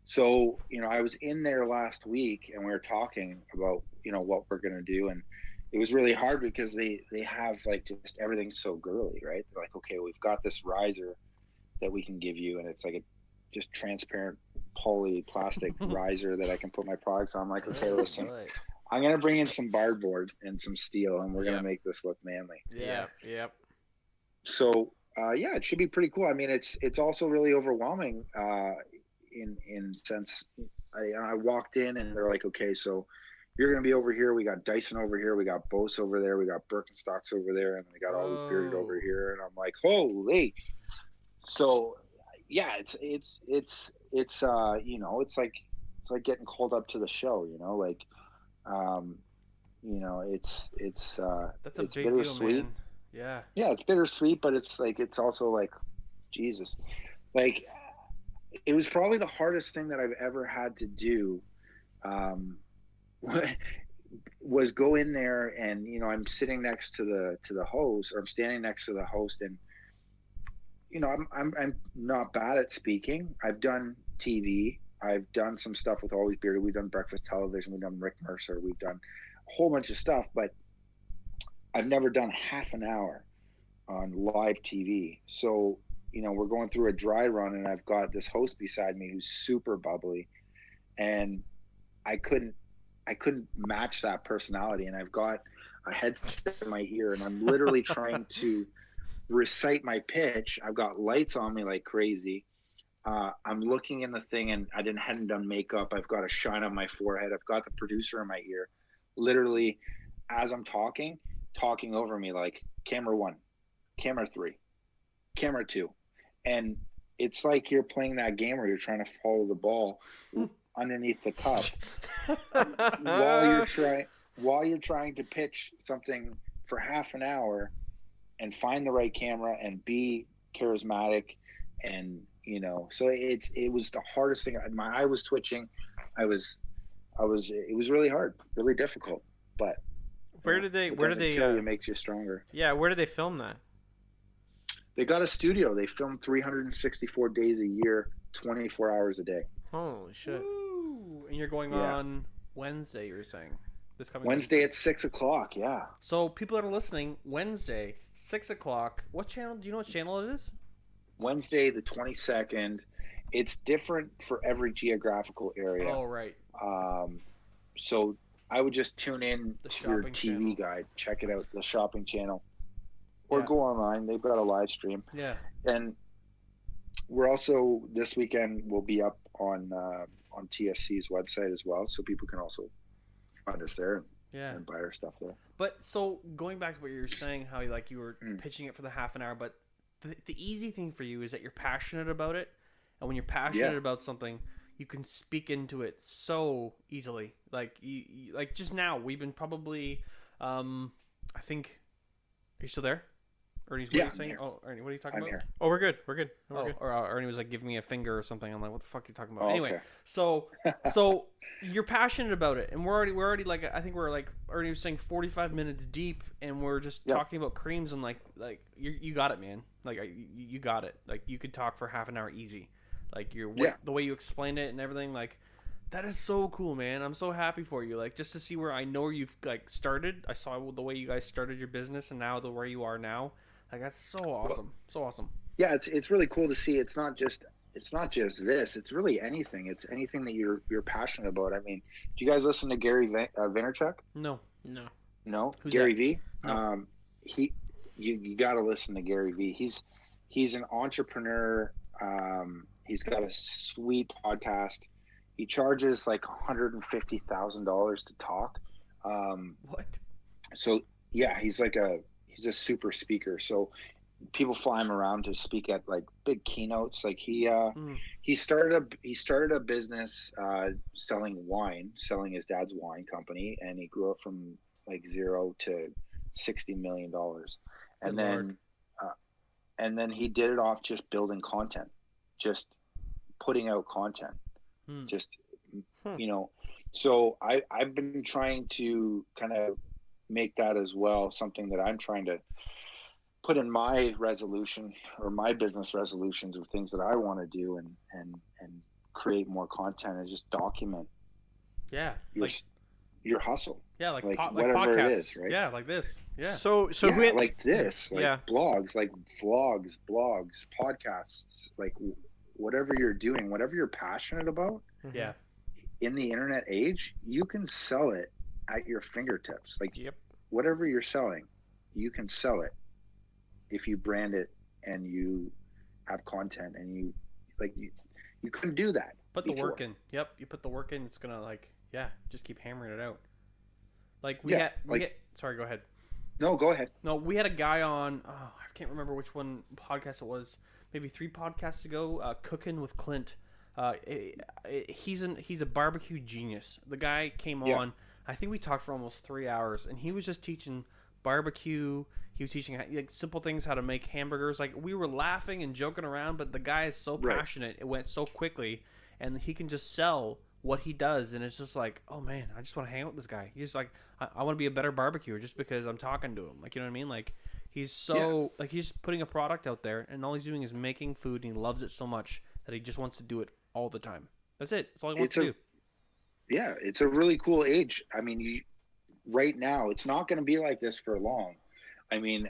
So I was in there last week and we were talking about what we're gonna do, and it was really hard because they have like just everything's so girly, right? They're like, okay, we've got this riser that we can give you, and it's like a just transparent poly plastic riser that I can put my products on. I'm like, okay, listen, I'm gonna bring in some cardboard and some steel, and we're gonna make this look manly. Yep. So it should be pretty cool. I mean, it's also really overwhelming in sense. I walked in and they're like, okay, so you're gonna be over here. We got Dyson over here. We got Bose over there. We got Birkenstocks over there, and we got all these bearded over here. And I'm like, holy. So it's it's like getting called up to the show, that's a it's big bittersweet. Deal, man. Yeah, it's bittersweet, but it's also like, Jesus, like it was probably the hardest thing that I've ever had to do, was go in there and I'm sitting next to the host, or I'm standing next to the host, and I'm not bad at speaking. I've done TV. I've done some stuff with Always Bearded. We've done breakfast television. We've done Rick Mercer. We've done a whole bunch of stuff, but I've never done half an hour on live TV. So, we're going through a dry run, and I've got this host beside me who's super bubbly, and I couldn't match that personality. And I've got a headset in my ear, and I'm literally trying to recite my pitch. I've got lights on me like crazy. I'm looking in the thing, and hadn't done makeup. I've got a shine on my forehead. I've got the producer in my ear, literally, as I'm talking over me, like camera 1, camera 3, camera 2, and it's like you're playing that game where you're trying to follow the ball underneath the cup while you're trying to pitch something for half an hour and find the right camera and be charismatic. And so it was the hardest thing. My eye was twitching. It was really hard, really difficult. But where did they it makes you stronger. Yeah, where did they film that? They got a studio. They film 364 days a year, 24 hours a day. Holy shit. Woo! And you're going on Wednesday, you're saying? This coming Wednesday at 6 o'clock, yeah. So people that are listening, Wednesday, 6 o'clock. What channel? Do you know what channel it is? Wednesday the 22nd. It's different for every geographical area. Oh, right. So I would just tune in to your TV channel. guide. Check it out, the shopping channel. Or go online. They've got a live stream. Yeah. And we're also, this weekend, we'll be up on TSC's website as well. So people can also find us there and buy our stuff there. But so going back to what you were saying, how you were pitching it for the half an hour, but the easy thing for you is that you're passionate about it. And when you're passionate about something, you can speak into it so easily. Like like just now, we've been probably, I think, are you still there? Ernie's what are you saying? Oh, Ernie, what are you talking about? Here. Oh, we're good. We're good. We're good. Or Ernie was like giving me a finger or something. I'm like, what the fuck are you talking about? Oh, anyway, okay. so you're passionate about it, and we're already like, I think we're like Ernie was saying 45 minutes deep, and we're just talking about creams, and like you got it, man. Like you got it. Like you could talk for half an hour easy. Like the way you explained it and everything, like that is so cool, man. I'm so happy for you. Like just to see where I know you've like started. I saw the way you guys started your business, and now where you are now. Like that's so awesome. So awesome. Yeah, it's really cool to see. It's not just this. It's really anything. It's anything that you're passionate about. I mean, do you guys listen to Gary Vaynerchuk? No. Who's Gary that? V? No. You got to listen to Gary V. He's an entrepreneur. He's got a sweet podcast. He charges like $150,000 to talk. What? So yeah, he's a super speaker. So people fly him around to speak at like big keynotes. Like he started a business selling his dad's wine company, and he grew up from like 0 to $60 million. And then he did it off just building content, just putting out content, So I've been trying to kind of make that as well something that I'm trying to put in my resolution or my business resolutions of things that I want to do and create more content and just document your hustle. Yeah, like whatever podcasts. it is, right? Yeah, like this. Yeah. So like this, like blogs, like vlogs, blogs, podcasts, like whatever you're doing, whatever you're passionate about. Yeah. In the internet age, you can sell it at your fingertips. Like whatever you're selling, you can sell it if you brand it and you have content and you couldn't do that. Put the work in. Yep, you put the work in. It's gonna just keep hammering it out. Like we had. Sorry, go ahead. No, go ahead. No, we had a guy on. Oh, I can't remember which one podcast it was. Maybe 3 podcasts ago. Cooking with Clint. He's a barbecue genius. The guy came on. I think we talked for almost 3 hours, and he was just teaching barbecue. He was teaching like simple things, how to make hamburgers. Like we were laughing and joking around, but the guy is so passionate. It went so quickly, and he can just sell what he does, and it's just like, oh man, I just want to hang out with this guy. He's like, I want to be a better barbecuer just because I'm talking to him. Like, you know what I mean? Like he's so like he's putting a product out there, and all he's doing is making food, and he loves it so much that he just wants to do it all the time. That's it. That's all he wants to do. Yeah, it's a really cool age. I mean, right now, it's not going to be like this for long. I mean,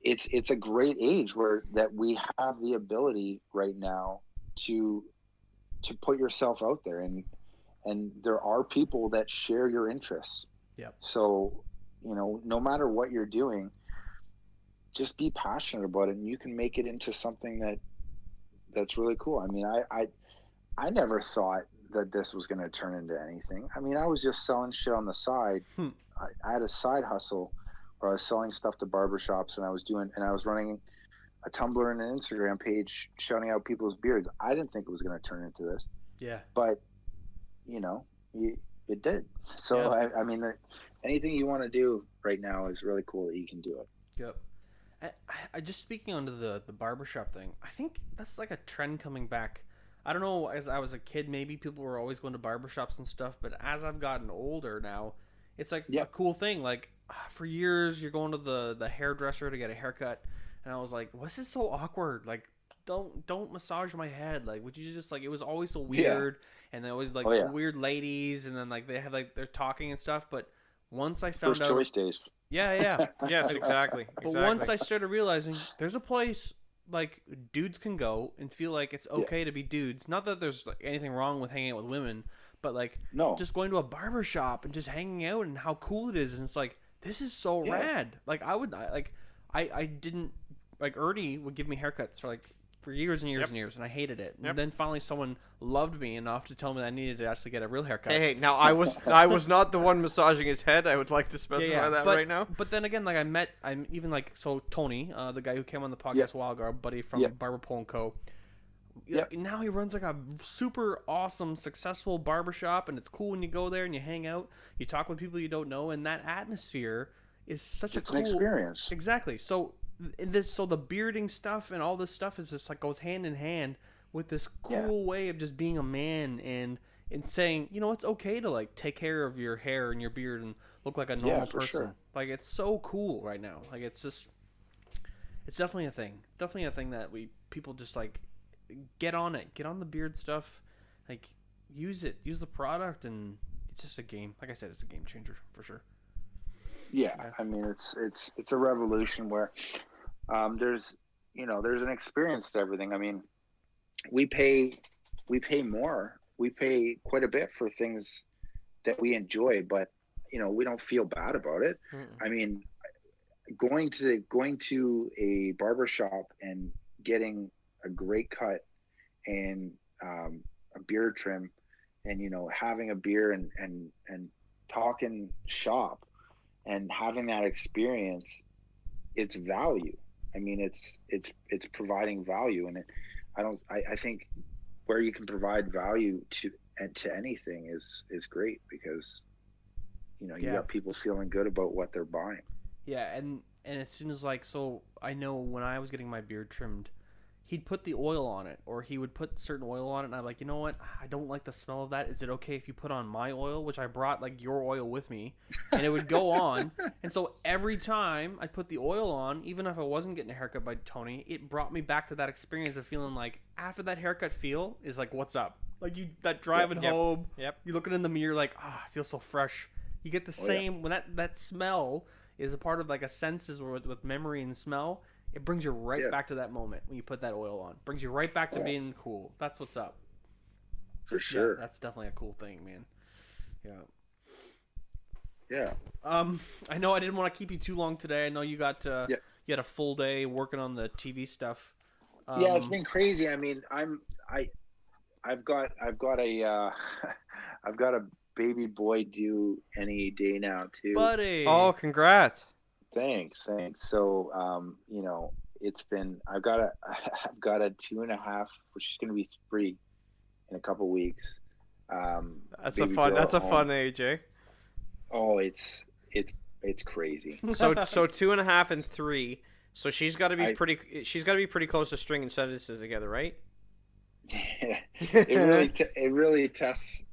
it's a great age that we have the ability right now to put yourself out there, and there are people that share your interests. Yep. So, no matter what you're doing, just be passionate about it, and you can make it into something that that's really cool. I mean, I never thought that this was going to turn into anything. I mean, I was just selling shit on the side. I had a side hustle where I was selling stuff to barbershops, and I was running a Tumblr and an Instagram page shouting out people's beards. I didn't think it was going to turn into this. Yeah. But, you know, it did. So, Yeah. I mean, anything you want to do right now is really cool that you can do it. Yep. I just speaking onto the barbershop thing, I think that's like a trend coming back. I don't know, as I was a kid, maybe people were always going to barbershops and stuff, but as I've gotten older now, it's like a cool thing. Like, for years, you're going to the hairdresser to get a haircut, and I was like, this is so awkward. Like, don't massage my head. Like, would you just, like, it was always so weird, and there always, like, weird ladies, and then, like, they have, like, they're talking and stuff, but once I found out... First choice days. Yeah. Yes, exactly. But once I started realizing there's a place like dudes can go and feel like it's okay to be dudes. Not that there's like anything wrong with hanging out with women, but like just going to a barber shop and just hanging out and how cool it is. And it's like, this is so rad. Like I didn't like Ernie would give me haircuts for years and years and years, and I hated it. And then finally someone loved me enough to tell me that I needed to actually get a real haircut. Hey, now I was not the one massaging his head. I would like to specify that right now. But then again, like I'm even like, so Tony, the guy who came on the podcast a while ago, our buddy from Barber Pole & Co. Now he runs like a super awesome, successful barbershop, and it's cool when you go there and you hang out, you talk with people you don't know, and that atmosphere is such a cool an experience. Exactly. So the bearding stuff and all this stuff is just like goes hand in hand with this cool way of just being a man and saying, you know, it's okay to like take care of your hair and your beard and look like a normal person. Sure. Like, it's so cool right now. Like, it's definitely a thing. It's definitely a thing that people just like get on it, get on the beard stuff, like use the product, and it's just a game. Like I said, it's a game changer for sure. Yeah, I mean, it's a revolution where there's an experience to everything. I mean, we pay more. We pay quite a bit for things that we enjoy, but you know, we don't feel bad about it. I mean, going to a barbershop and getting a great cut and a beard trim, and you know, having a beer and talking shop and having that experience, it's value. I mean, it's providing value, and I think where you can provide value to anything is great, because you know, you got people feeling good about what they're buying. Yeah, and as soon as like, so I know when I was getting my beard trimmed, he'd put the oil on it, or he would put certain oil on it, and I'm like, you know what? I don't like the smell of that. Is it okay if you put on my oil, which I brought like your oil with me, and it would go on. And so every time I put the oil on, even if I wasn't getting a haircut by Tony, it brought me back to that experience of feeling like after that haircut feel is like, what's up? Like that driving home, you looking in the mirror like, I feel so fresh. You get the same when that smell is a part of like a senses with memory and smell. It brings you right back to that moment when you put that oil on. Brings you right back to being cool. That's what's up. For sure. Yeah, that's definitely a cool thing, man. Yeah. I know I didn't want to keep you too long today. I know you got you had a full day working on the TV stuff. Yeah, it's been crazy. I mean, I've got a I've got a baby boy due any day now too. Buddy. Oh, congrats. Thanks. So, you know, it's been, I've got a 2.5, which is going to be 3 in a couple weeks. That's a fun age, eh? Oh, it's crazy. So 2.5 and 3. So she's got to be pretty close to stringing sentences together, right? It really tests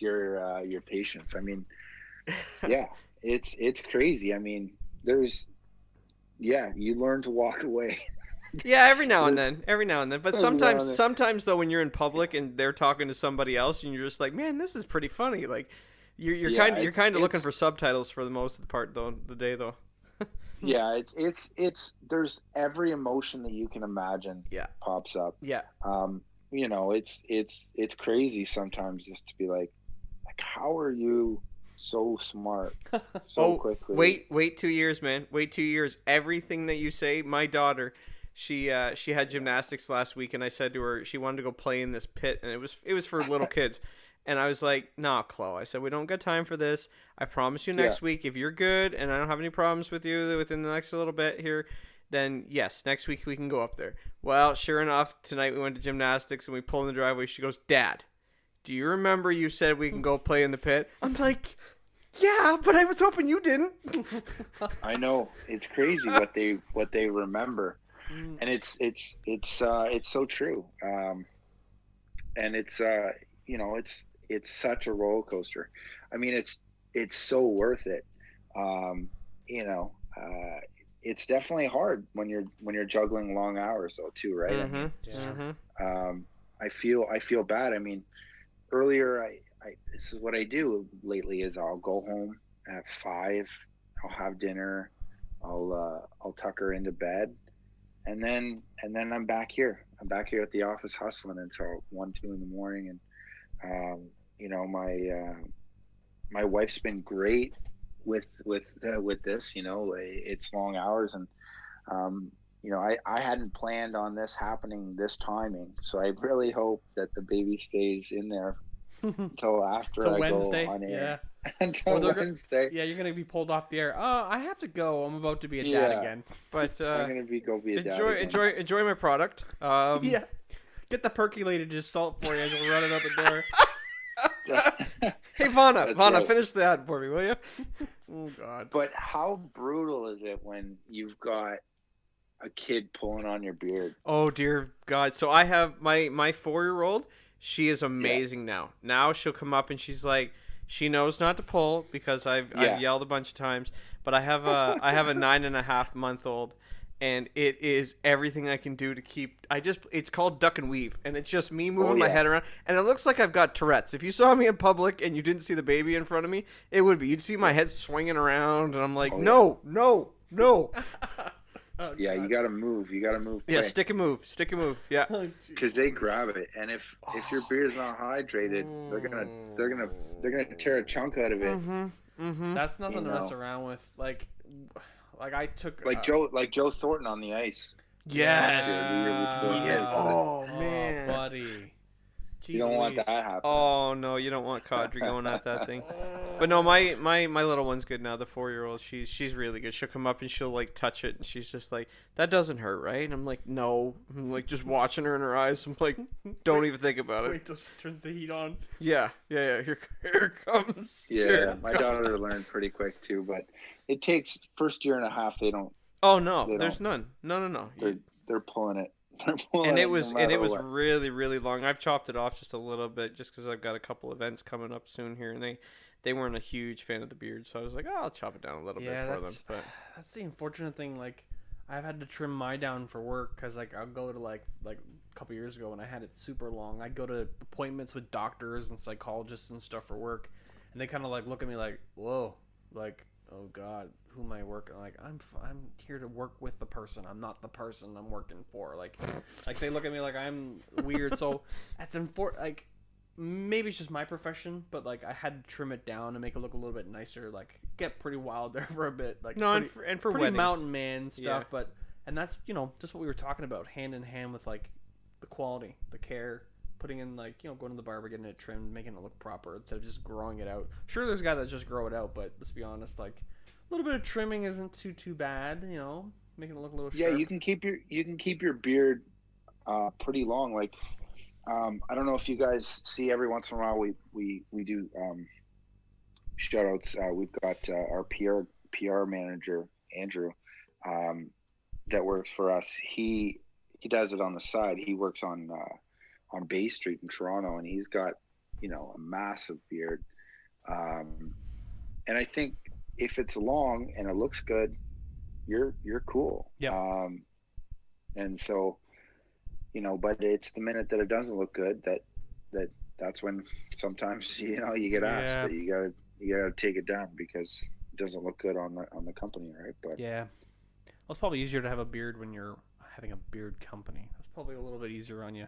your patience. I mean, yeah. It's crazy. I mean, you learn to walk away. Yeah, every now and then. But sometimes though, when you're in public and they're talking to somebody else, and you're just like, man, this is pretty funny. Like, you're kind of looking for subtitles for the most of the part though, the day though. Yeah, it's there's every emotion that you can imagine. Pops up. Yeah. You know, it's crazy sometimes just to be like, how are you so smart so quickly? Wait 2 years, man. Wait 2 years. Everything that you say, my daughter, she had gymnastics last week, and I said to her she wanted to go play in this pit, and it was for little kids. And I was like, nah, Chloe. I said, we don't got time for this. I promise you next week, if you're good and I don't have any problems with you within the next little bit here, then yes, next week we can go up there. Well, sure enough, tonight we went to gymnastics and we pull in the driveway. She goes, Dad, do you remember you said we can go play in the pit? I'm like, yeah, but I was hoping you didn't. I know. It's crazy what they remember. And it's so true. And it's it's such a roller coaster. I mean, it's so worth it. It's definitely hard when you're juggling long hours though too, right? Mm-hmm. I feel bad. I mean, earlier I this is what I do lately is I'll go home at 5, I'll have dinner, I'll tuck her into bed, and then I'm back here. I'm back here at the office hustling until 1, 2 in the morning, and my wife's been great with this. It's long hours, and I hadn't planned on this happening this timing, so I really hope that the baby stays in there until after I Wednesday. go on air. Yeah. Until Wednesday. Yeah, you're gonna be pulled off the air. Oh, I have to go. I'm about to be a dad again. But I'm gonna go be a dad enjoy again. enjoy my product. Yeah. Get the percolated just salt for you as we're running out the door. Hey, Vana, Right. finish the ad for me, will you? Oh God. But how brutal is it when you've got a kid pulling on your beard? Oh dear God! So I have my 4-year-old. She is amazing now. Now she'll come up and she's like, she knows not to pull because I've yelled a bunch of times. But I have a 9.5-month-old, and it is everything I can do to keep. It's called duck and weave, and it's just me moving my head around, and it looks like I've got Tourette's. If you saw me in public and you didn't see the baby in front of me, it would be. You'd see my head swinging around, and I'm like, no. Oh, Yeah, God. you gotta move. You gotta move quick. Yeah, stick and move. Yeah. Oh, Because they grab it, and if your beard's not hydrated, they're gonna tear a chunk out of it. Mm-hmm. That's nothing to mess around with. Like I took Like Joe Thornton on the ice. Yes. Yeah. Oh man, buddy. You don't want that happening. Oh no, you don't want Cadre going at that thing. But no, my little one's good now. The 4-year-old, she's really good. She'll come up and she'll like touch it, and she's just like, "That doesn't hurt, right?" And I'm like, "No." I'm like just watching her in her eyes. I'm like, "Don't even think about it." Wait till she turns the heat on. Yeah. Here it comes. Yeah, Here it my comes. daughter learned pretty quick too, but it takes first year and a half. They don't. Oh no, They there's don't. none. No. They're pulling it. They're pulling And it it was no matter what. really, really long. I've chopped it off just a little bit just because I've got a couple events coming up soon here, and they weren't a huge fan of the beard, so I was like, oh, I'll chop it down a little bit for them. But that's the unfortunate thing. Like, I've had to trim my down for work because like I'll go to like a couple years ago when I had it super long. I'd go to appointments with doctors and psychologists and stuff for work, and they kind of like look at me like, whoa, like, oh God, who am I working? Like, I'm here to work with the person. I'm not the person I'm working for. Like they look at me like I'm weird. So that's like. Maybe it's just my profession, but like I had to trim it down and make it look a little bit nicer. Like get pretty wild there for a bit. Like no, pretty, and for pretty weddings. mountain man stuff. Yeah. But that's just what we were talking about, hand in hand with like the quality, the care, putting in like going to the barber, getting it trimmed, making it look proper instead of just growing it out. Sure, there's a guy that just grow it out, but let's be honest, like a little bit of trimming isn't too bad. Making it look a little. Yeah, sharp. you can keep your beard pretty long. Like I don't know if you guys see every once in a while we do shout outs. We've got our PR manager Andrew that works for us. He does it on the side. He works on Bay Street in Toronto, and he's got a massive beard. And I think if it's long and it looks good, you're cool. Yeah. And so. But it's the minute that it doesn't look good that's when sometimes you get asked that you gotta take it down because it doesn't look good on the company, right? But yeah, well, it's probably easier to have a beard when you're having a beard company. That's probably a little bit easier on you.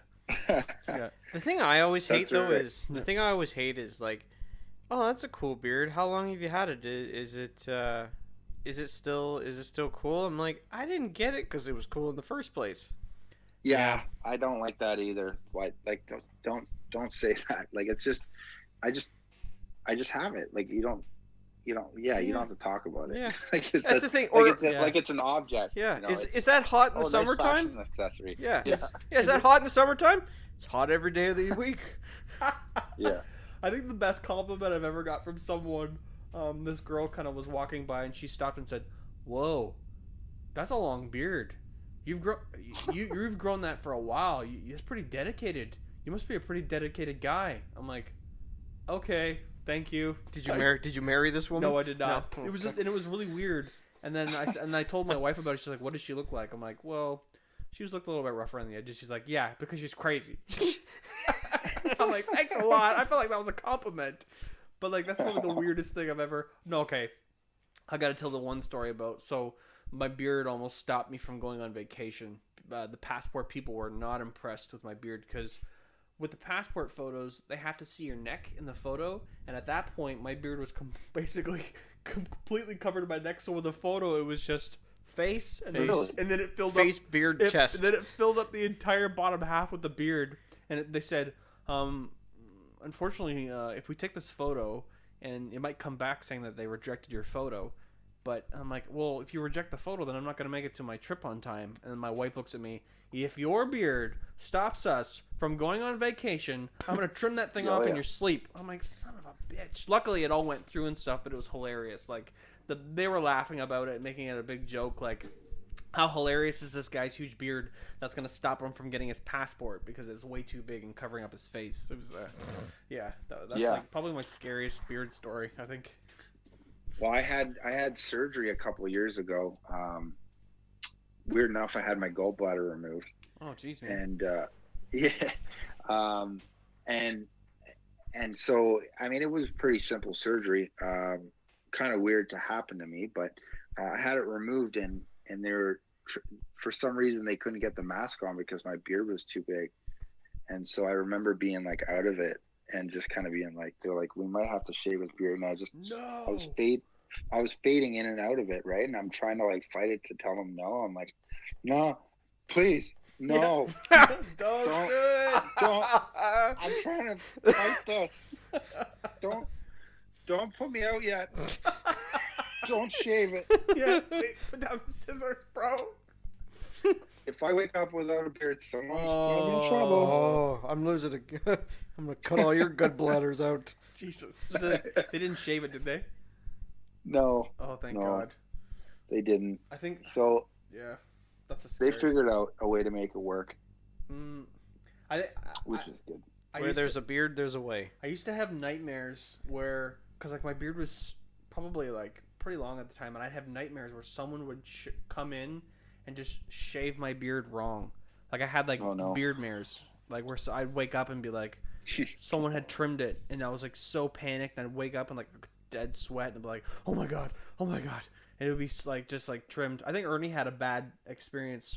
Yeah. The thing I always hate That's though right. is like, oh, that's a cool beard. How long have you had it? Is it is it still cool? I'm like, I didn't get it because it was cool in the first place. Yeah, I don't like that either. Why? Like, don't say that. Like, it's just, I just have it. Like, you don't you don't have to talk about it. Yeah. Like That's the thing. Like Or it's like it's an object. yeah, You know, is that hot in the nice summertime? fashion accessory. Yeah. Yeah. Is that hot in the summertime? It's hot every day of the week. Yeah. I think the best compliment I've ever got from someone, this girl kind of was walking by and she stopped and said, "Whoa, that's a long beard. You've grown that for a while. It's pretty dedicated. You must be a pretty dedicated guy." I'm like, "Okay, thank you." Did you marry this woman? No, I did not. No. It was just, and it was really weird. And then I told my wife about it. She's like, "What does she look like?" I'm like, "Well, she looked a little bit rough around the edges." She's like, "Yeah, because she's crazy." I'm like, "Thanks a lot." I felt like that was a compliment, but like that's probably the weirdest thing I've ever. No, okay, I got to tell the one story about. So my beard almost stopped me from going on vacation. The passport people were not impressed with my beard because with the passport photos, they have to see your neck in the photo, and at that point, my beard was basically completely covered my neck. So with the photo, it was just face, and then it filled face, up beard, chest. And then it filled up the entire bottom half with the beard. And they said, unfortunately, if we take this photo, and it might come back saying that they rejected your photo. But I'm like, well, if you reject the photo, then I'm not going to make it to my trip on time. And my wife looks at me. If your beard stops us from going on vacation, I'm going to trim that thing off in your sleep. I'm like, son of a bitch. Luckily, it all went through and stuff, but it was hilarious. Like, they were laughing about it, making it a big joke. Like, how hilarious is this guy's huge beard that's going to stop him from getting his passport because it's way too big and covering up his face. It was, that's like probably my scariest beard story, I think. Well, I had surgery a couple of years ago. Weird enough, I had my gallbladder removed. Oh, jeez, man. And and so I mean, it was pretty simple surgery. Kind of weird to happen to me, but I had it removed, and they were for some reason they couldn't get the mask on because my beard was too big, and so I remember being like out of it and just kind of being like, they're like, we might have to shave his beard, and I was fading in and out of it, right? And I'm trying to like fight it to tell them no. I'm like, no, please, no, don't do it. Don't. I'm trying to fight this. Don't put me out yet. Don't shave it. Yeah, put down the scissors, bro. If I wake up without a beard, someone's gonna be in trouble. Oh, I'm losing it. I'm gonna cut all your gut bladders out. Jesus. They didn't shave it, did they? No. Oh, thank God. They didn't. I think so. Yeah, that's a they figured out a way to make it work. Which is good. Where there's a beard, there's a way. I used to have nightmares where, because like my beard was probably like pretty long at the time, and I'd have nightmares where someone would come in and just shave my beard wrong. Like I had like beard mares, like where I'd wake up and be like, someone had trimmed it, and I was like so panicked. And I'd wake up and like dead sweat and be like, oh my god, and it would be like just like trimmed. I think Ernie had a bad experience.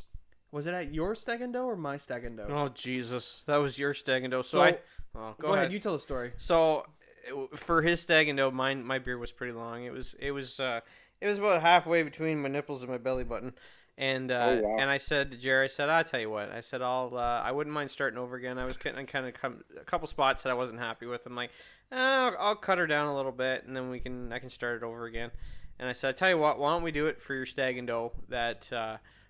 Was it at your stag and doe or my stag and doe? Oh Jesus, that was your stag and doe. So go ahead. You tell the story. So for his stag and doe, my beard was pretty long. It was about halfway between my nipples and my belly button. And and I said to Jerry, I tell you what, I said I wouldn't mind starting over again. I was kind of a couple spots that I wasn't happy with. I'm like, I'll cut her down a little bit, and then I can start it over again. And I said, I tell you what, why don't we do it for your stag and doe that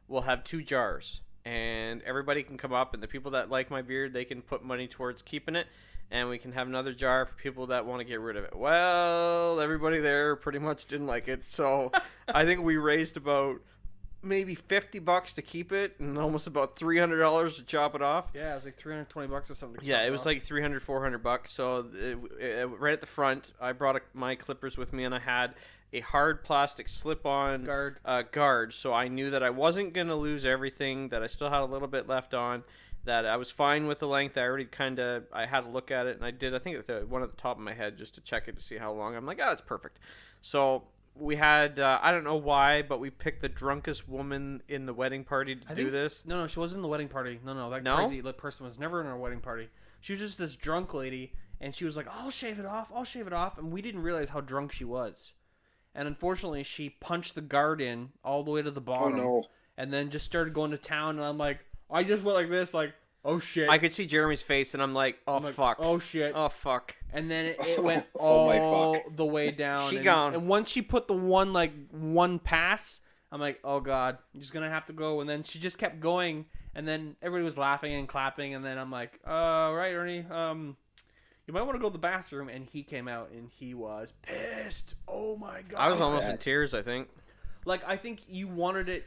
we'll have 2 jars, and everybody can come up, and the people that like my beard, they can put money towards keeping it, and we can have another jar for people that want to get rid of it. Well, everybody there pretty much didn't like it, so I think we raised about maybe $50 to keep it, and almost about $300 to chop it off. Yeah, it was like $320 or something. Yeah, it was like $300-$400. So right at the front, I brought my clippers with me, and I had a hard plastic slip-on guard. So I knew that I wasn't gonna lose everything. That I still had a little bit left on. That I was fine with the length. I already I had a look at it, and I did. I think with one at the top of my head just to check it to see how long. I'm like, it's perfect. So we had, I don't know why, but we picked the drunkest woman in the wedding party to do this. No, she wasn't in the wedding party. No, that crazy person was never in our wedding party. She was just this drunk lady, and she was like, I'll shave it off, and we didn't realize how drunk she was. and unfortunately she punched the guard in all the way to the Oh bottom, no. and then just started going to town. And I'm like, I just went like this, like, oh shit. I could see Jeremy's face, and I'm like, oh I'm like, fuck, oh shit. oh fuck. And then it went Oh my all fuck. the way down. She and, gone. And once she put the one pass, I'm like, oh god, I'm just gonna have to go. And then she just kept going, and then everybody was laughing and clapping. And then I'm like, right, Ernie, you might want to go to the bathroom. And he came out, and he was pissed. Oh my god. I was almost Yeah. in tears, I think. like, I think you wanted it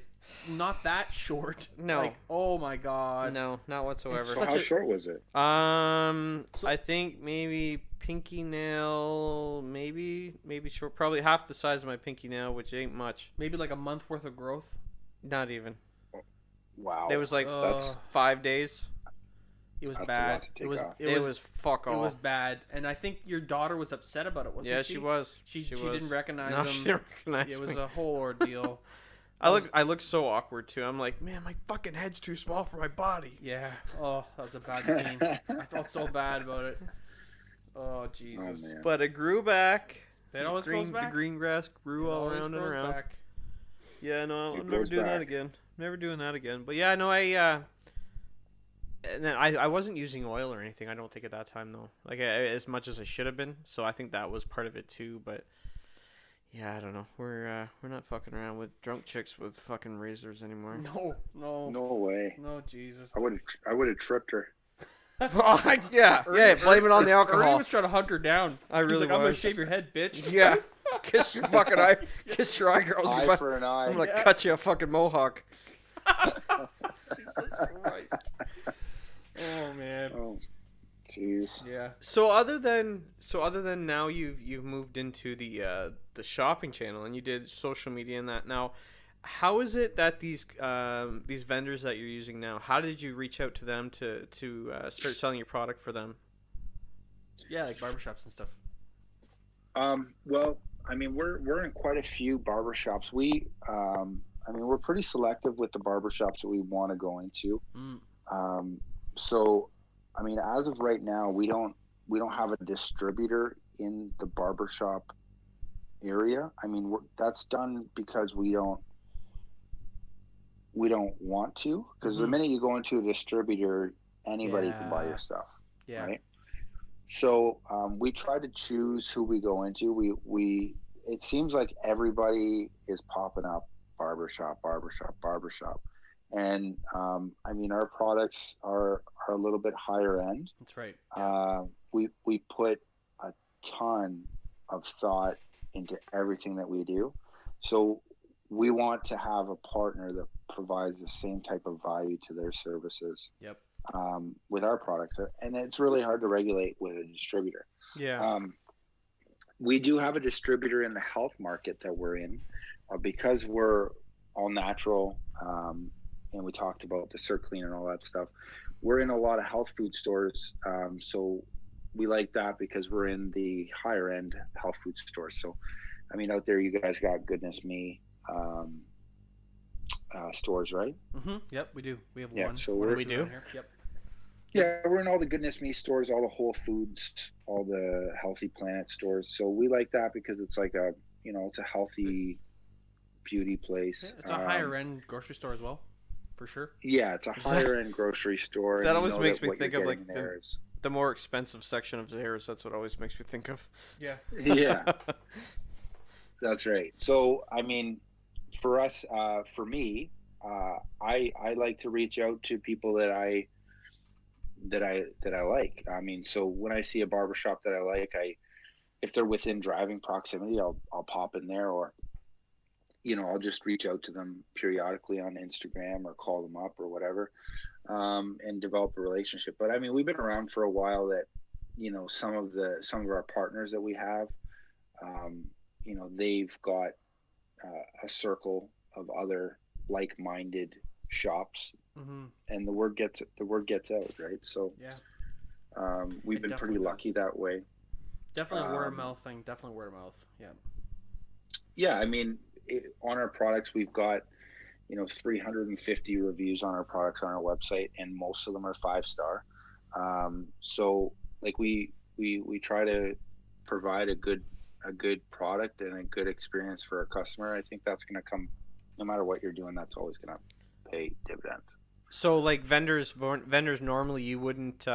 not that short. No. Like, oh my god. No, not whatsoever. So such how a- short was it? So- I think maybe pinky nail, maybe short, probably half the size of my pinky nail, which ain't much. Maybe like a month worth of growth. Not even. Wow. It was like That's- 5 days. It was That's a bad. lot to take off. It was fuck It all. was bad, and I think your daughter was upset about it, wasn't Yeah, she? she was. She was. didn't recognize No, him. she didn't recognize It was me. a whole ordeal. I look so awkward too. I'm like, man, my fucking head's too small for my body. Yeah. Oh, that was a bad scene. I felt so bad about it. Oh Jesus. Oh, man. But it grew back. It always grows back. The green grass grew It all always around and grows around. back. Yeah, no, It I'm never grows doing that back. again. Never doing that again. But yeah, no, and then I wasn't using oil or anything. I don't think at that time though. Like as much as I should have been. So I think that was part of it too. But yeah, I don't know. We're not fucking around with drunk chicks with fucking razors anymore. No. No way. No, Jesus. I would have tripped her. yeah, blame it on the Ernie alcohol. was trying to hunt her down. I He's really like, I'm gonna was. shave your head, bitch. Yeah, kiss your fucking eye, kiss your eye, girls. Eye Goodbye. for an eye. I'm gonna Yeah. cut you a fucking mohawk. Jesus Christ. Oh man. Oh, jeez. Yeah. So other than now you've moved into the shopping channel and you did social media and that. Now, how is it that these vendors that you're using now? How did you reach out to them to start selling your product for them? Yeah, like barbershops and stuff. Well, I mean, we're in quite a few barbershops. We're pretty selective with the barbershops that we want to go into. So, I mean, as of right now, we don't have a distributor in the barbershop area. I mean, that's done because we don't want to. Because the minute you go into a distributor, anybody can buy your stuff. Yeah. Right. So we try to choose who we go into. It seems like everybody is popping up barbershop. And I mean, our products are a little bit higher end. That's right. We put a ton of thought into everything that we do. So we want to have a partner that provides the same type of value to their services. Yep. With our products, and it's really hard to regulate with a distributor. Yeah. We do have a distributor in the health market that we're in, because we're all natural, and we talked about the CertClean and all that stuff. We're in a lot of health food stores, so we like that because we're in the higher end health food stores. So, I mean, out there, you guys got Goodness Me stores, right? Yep, we do. We have Yeah, one. so one or we two do? down here. Yep. Yeah, we're in all the Goodness Me stores, all the Whole Foods, all the Healthy Planet stores. So we like that because it's like it's a healthy beauty place. Yeah, it's a higher end grocery store as well, for sure. Yeah, it's a higher end grocery store. That and you always know makes that me what think you're of, like, getting there is- The more expensive section of Zehrs, that's what always makes me think of. Yeah. Yeah, that's right. So I mean, for us, for me, I like to reach out to people that I like. I mean, so when I see a barbershop that I like, if they're within driving proximity, I'll pop in there, or I'll just reach out to them periodically on Instagram or call them up or whatever, and develop a relationship. But I mean, we've been around for a while. That some of our partners that we have, they've got a circle of other like-minded shops, and the word gets out, right? So Yeah. we've It been pretty definitely lucky that way. Definitely a word of mouth thing. Definitely word of mouth. Yeah. Yeah, I mean, on our products, we've got 350 reviews on our products on our website, and most of them are 5-star. So like we try to provide a good a good product and a good experience for a customer, I think that's going to come, no matter what you're doing, that's always going to pay dividends. So like vendors normally you wouldn't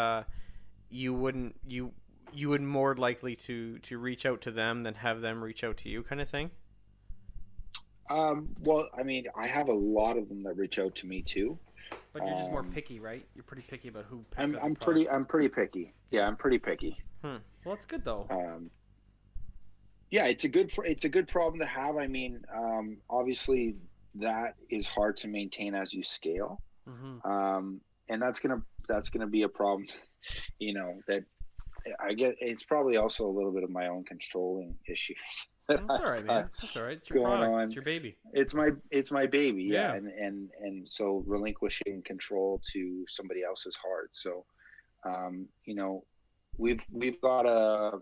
you would more likely to reach out to them than have them reach out to you, kind of thing. Well, I mean, I have a lot of them that reach out to me too. But you're just more picky, right? You're pretty picky about who picks up I'm the product. I'm pretty picky. Yeah, I'm pretty picky. Well, it's good though. Yeah, it's a good problem to have. I mean, obviously that is hard to maintain as you scale. And that's gonna be a problem, you know, that I get. It's probably also a little bit of my own controlling issues. That's all right, man. That's all right. It's your product. It's your baby. It's my baby. Yeah. And so relinquishing control to somebody else is hard. So, you know, we've got a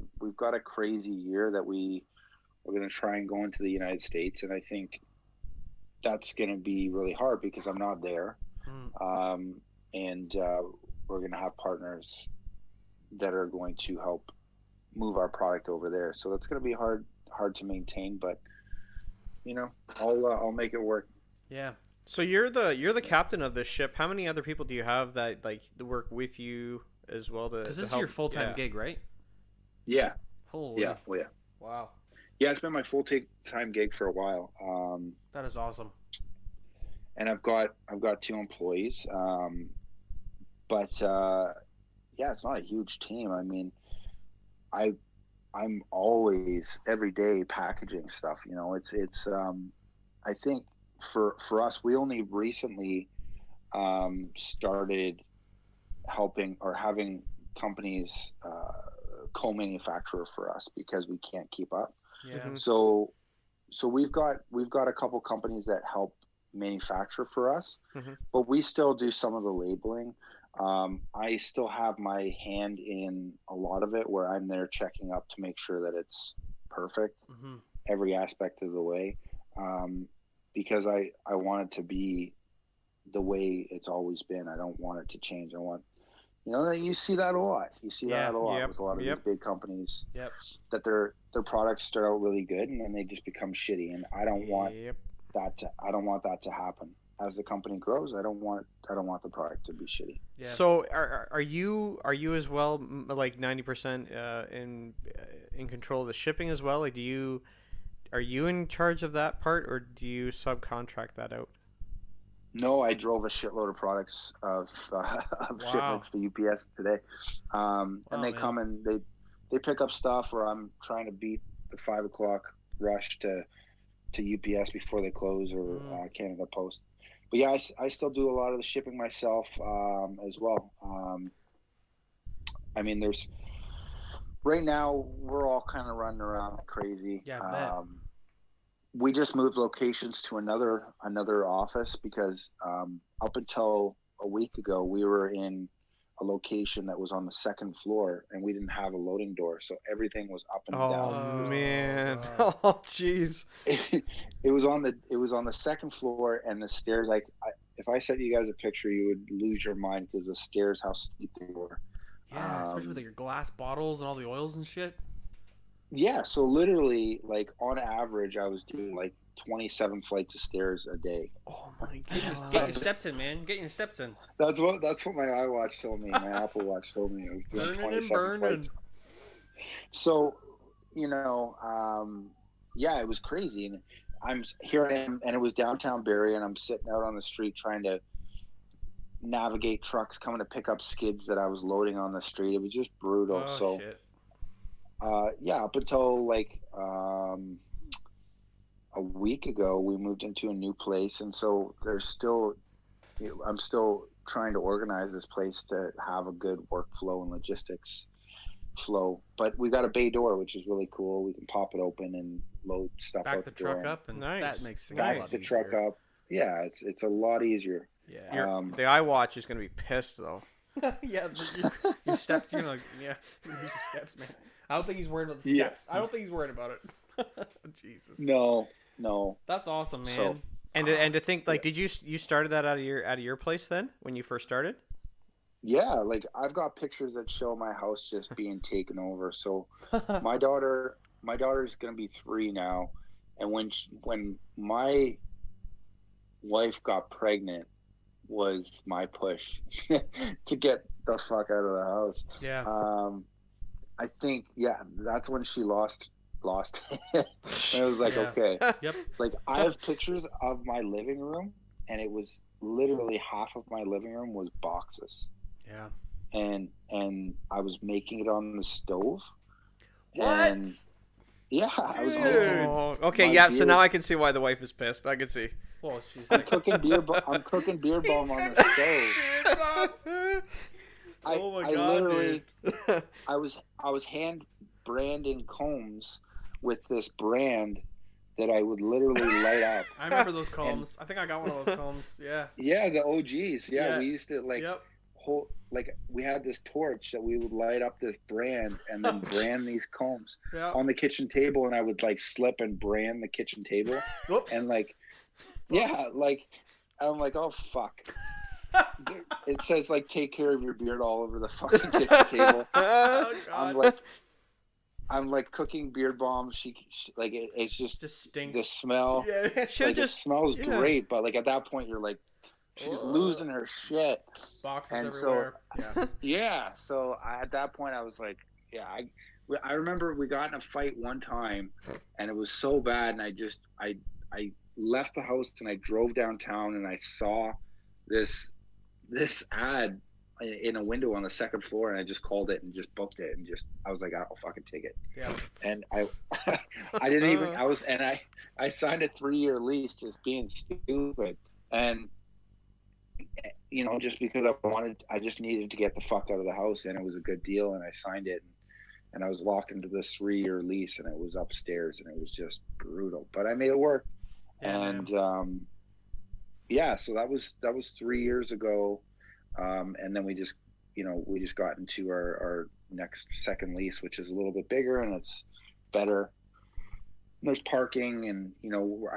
crazy year that we're going to try and go into the United States, and I think that's going to be really hard because I'm not there. And we're going to have partners that are going to help move our product over there. So that's going to be hard to maintain, but you know, I'll make it work. Yeah. So you're the captain of this ship. How many other people do you have that like work with you as well? Because this is your full-time gig, right? Yeah. Holy. Yeah. Oh yeah. Wow. Yeah, it's been my full-time gig for a while. That is awesome. And I've got 2 employees. But yeah, it's not a huge team. I mean, I'm always every day packaging stuff. You know, it's I think for us, we only recently started helping or having companies co-manufacture for us because we can't keep up. Yeah. So we've got a couple companies that help manufacture for us, but we still do some of the labeling. I still have my hand in a lot of it where I'm there checking up to make sure that it's perfect every aspect of the way, because I want it to be the way it's always been. I don't want it to change. I want, you know, you see that a lot. You see that a lot with a lot of these big companies that their products start out really good and then they just become shitty. And I don't want that to happen. As the company grows, I don't want the product to be shitty. Yeah. So are you as well, like 90% in control of the shipping as well? Like, are you in charge of that part, or do you subcontract that out? No, I drove a shitload of products of shipments to UPS today, and they come and they pick up stuff, or I'm trying to beat the 5 o'clock rush to UPS before they close, or Canada Post. But yeah, I still do a lot of the shipping myself as well. I mean, right now we're all kind of running around like crazy. Yeah, we just moved locations to another office because up until a week ago we were in a location that was on the 2nd floor and we didn't have a loading door, so everything was up and down. Oh man. Oh jeez. It was on the 2nd floor, and the stairs, like if I sent you guys a picture you would lose your mind because the stairs, how steep they were. Yeah, especially with your glass bottles and all the oils and shit. Yeah, so literally, like on average I was doing like 27 flights of stairs a day. Oh my god. Get your steps in, man. Get your steps in. That's what my iWatch told me. My Apple Watch told me I was doing 27 flights. So, you know, yeah, it was crazy. And I am, and it was downtown Barrie, and I'm sitting out on the street trying to navigate trucks coming to pick up skids that I was loading on the street. It was just brutal. Shit. Yeah, up until like a week ago, we moved into a new place, and so I'm still trying to organize this place to have a good workflow and logistics flow. But we got a bay door, which is really cool. We can pop it open and load stuff out the truck door. up, and that makes things back a lot the easier. truck up. Yeah, it's a lot easier. Yeah. The iWatch is gonna be pissed though. Yeah, your steps, you know, your steps, man. I don't think he's worried about the steps. I don't think he's worried about it. Jesus. No. That's awesome, man. So, and to think, like, did you started that out of your place then when you first started? Yeah, like I've got pictures that show my house just being taken over. So my daughter my daughter's gonna be 3 now, and when my wife got pregnant was my push to get the fuck out of the house. Yeah. I think that's when she lost. And it was like, Yeah. okay, Yep. like I have pictures of my living room, and it was literally half of my living room was boxes, Yeah. and I was making it on the stove. What? And yeah, I was Dude. making. Oh, okay, my yeah. So beer- now I can see why the wife is pissed. I can see. Well, she's I'm like, cooking beer. I'm cooking beer bomb on the stove. Oh my I God, literally, dude. I was hand branding combs with this brand that I would literally light up. I remember those combs. I think I got one of those combs. Yeah. Yeah, the OGs. Yeah, Yeah. we used to like Yep. we had this torch that we would light up this brand and then brand these combs Yeah. on the kitchen table, and I would like slip and brand the kitchen table, Whoops. and like, yeah, like I'm like, oh fuck. It says like take care of your beard all over the fucking kitchen table. Oh God. I'm like cooking beard bomb. She like it's just Just stinks. the smell. Yeah. Should Like, just it smells yeah. great, but like at that point you're like, she's losing her shit. Boxes And everywhere. Yeah. Yeah. So at that point I was like, yeah, I remember we got in a fight one time, and it was so bad, and I left the house and I drove downtown, and I saw this ad in a window on the second floor, and I just called it and just booked it, and I was like, I'll fucking take it. Yeah. And I didn't even I signed a 3-year lease, just being stupid, and just because I just needed to get the fuck out of the house, and it was a good deal, and I signed it, and I was locked into this 3-year lease, and it was upstairs, and it was just brutal, but I made it work. Yeah, And so that was 3 years ago. And then we just got into our next second lease, which is a little bit bigger and it's better. There's parking, and I'm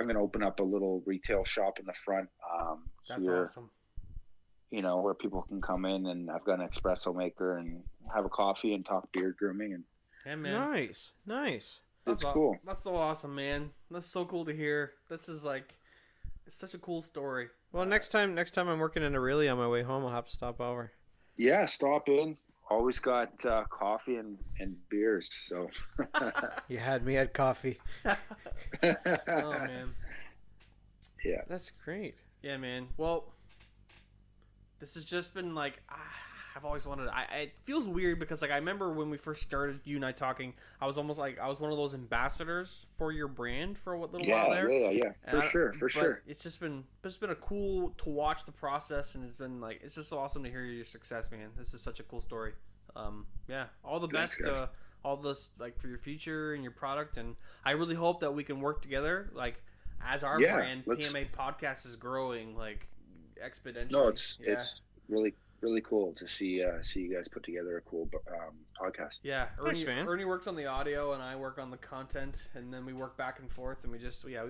going to open up a little retail shop in the front. That's here, awesome. where people can come in, and I've got an espresso maker and have a coffee and talk beard grooming, and Yeah, man. Nice. it's cool. That's so awesome, man. That's so cool to hear. This is like, it's such a cool story. Well, next time I'm working in Aurelia on my way home, I'll have to stop over. Yeah, stop in. Always got coffee and beers. So You had me at coffee. Oh man. yeah. That's great. Yeah, man. Well, this has just been like, I've always wanted. It feels weird because like I remember when we first started, you and I talking, I was almost like I was one of those ambassadors for your brand for a little while there. Yeah. For sure. But it's just been a cool to watch the process, and it's just so awesome to hear your success, man. This is such a cool story. Yeah, all the Thanks, best guys. all this like for your future and your product, and I really hope that we can work together like as our brand PMA podcast is growing like exponentially. No, it's really cool to see you guys put together a cool podcast. Yeah, Thanks, man. Ernie works on the audio and I work on the content, and then we work back and forth, and we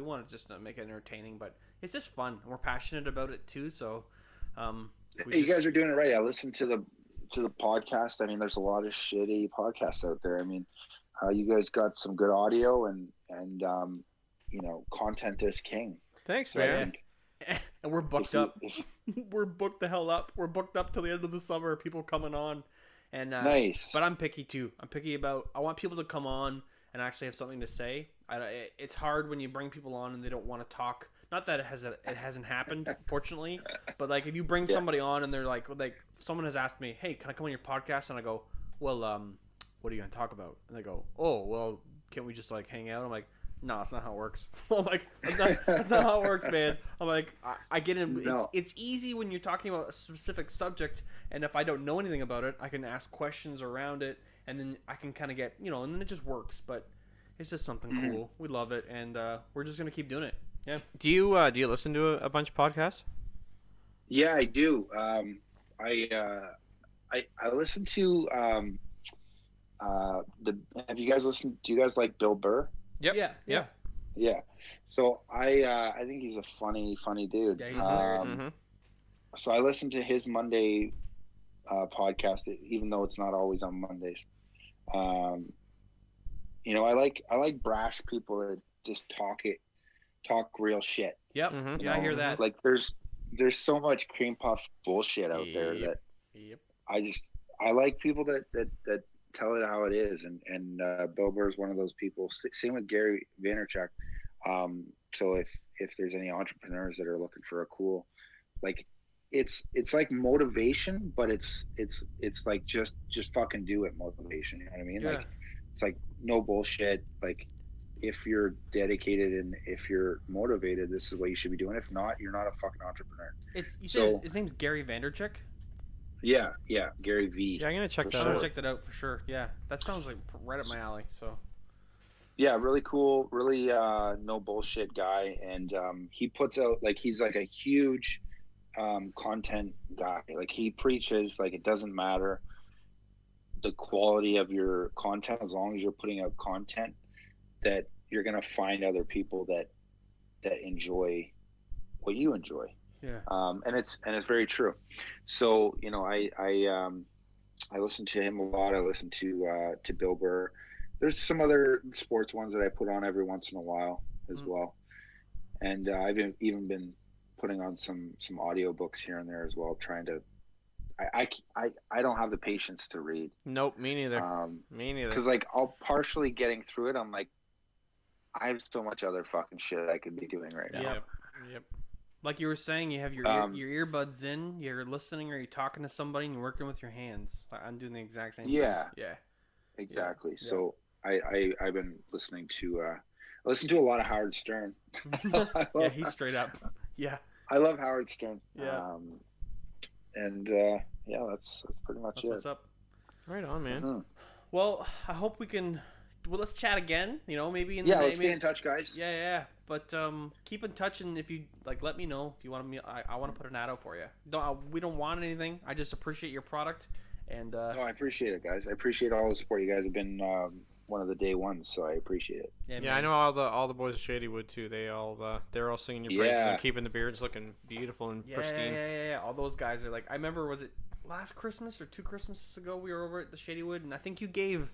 want to just make it entertaining, but it's just fun, and we're passionate about it too. So, You guys are doing it right. I listened to the podcast. I mean, there's a lot of shitty podcasts out there. I mean, you guys got some good audio, and content is king. Thanks, So man. and we're booked up. We're booked the hell up. We're booked up till the end of the summer. People coming on, and nice. But I'm picky too. I'm picky about. I want people to come on and actually have something to say. It's hard when you bring people on and they don't want to talk. Not that it hasn't happened, fortunately, but like if you bring somebody on and they're like someone has asked me, hey, can I come on your podcast? And I go, well, what are you gonna talk about? And they go, oh, well, can't we just like hang out? I'm like, no, that's not how it works. I'm like, that's not how it works, man. I'm like, I get it. No. It's easy when you're talking about a specific subject, and if I don't know anything about it, I can ask questions around it, and then I can kind of get, and then it just works. But it's just something cool. We love it, and we're just gonna keep doing it. Yeah. Do you listen to a bunch of podcasts? Yeah, I do. I listen to have you guys listened? Do you guys like Bill Burr? Yep. Yeah. Yeah. So I think he's a funny dude. Yeah, he's hilarious. Mm-hmm. So I listen to his Monday podcast, even though it's not always on Mondays. you know, I like brash people that just talk real shit. Yep. Mhm. Yeah, I hear that. Like there's so much cream puff bullshit out there that Yep. I like people that tell it how it is, and Bill Burr is one of those people. Same with Gary Vaynerchuk. So if there's any entrepreneurs that are looking for a cool, like, it's like motivation, but it's like just fucking do it motivation. You know what I mean? Yeah. Like, it's like no bullshit. Like, if you're dedicated and if you're motivated, this is what you should be doing. If not, you're not a fucking entrepreneur. You say his name's Gary Vaynerchuk? Yeah, Gary V. Yeah, I'm gonna check For that I'm sure. gonna out. check that out for sure. Yeah, that sounds like right up my alley. So Yeah, really cool, really no bullshit guy, and he puts out, like, he's like a huge content guy. Like, he preaches like it doesn't matter the quality of your content, as long as you're putting out content that you're gonna find other people that enjoy what you enjoy. yeah. And it's very true. So, you know, I listen to him a lot. I listen to Bill Burr. There's some other sports ones that I put on every once in a while as well. And I've even been putting on some audiobooks here and there as well, trying to, I don't have the patience to read. Nope, me neither. Me neither. Because, like, I'll partially getting through it. I'm like, I have so much other fucking shit I could be doing right now. Yep. Like you were saying, you have your your earbuds in, you're listening, or you're talking to somebody, and you're working with your hands. I'm doing the exact same thing. Yeah. Yeah. Exactly. Yeah. So I've been listening to I listen to a lot of Howard Stern. Yeah, he's straight up. Yeah. I love Howard Stern. Yeah. And yeah, that's pretty much That's it. what's up. Right on, man. Mhm. Well, I hope we can. Well, let's chat again. You know, maybe in the Yeah, let's stay in touch, guys. Yeah. But keep in touch, and if you like, let me know if you want me. I want to put an ad out for you. We don't want anything. I just appreciate your product, and No, I appreciate it, guys. I appreciate all the support. You guys have been one of the day ones, so I appreciate it. Yeah, man. I know all the boys of Shadywood too. They're all singing your praises Yeah. and keeping the beards looking beautiful and pristine. Yeah. All those guys are like. I remember, was it last Christmas or 2 Christmases ago? We were over at the Shadywood, and I think you gave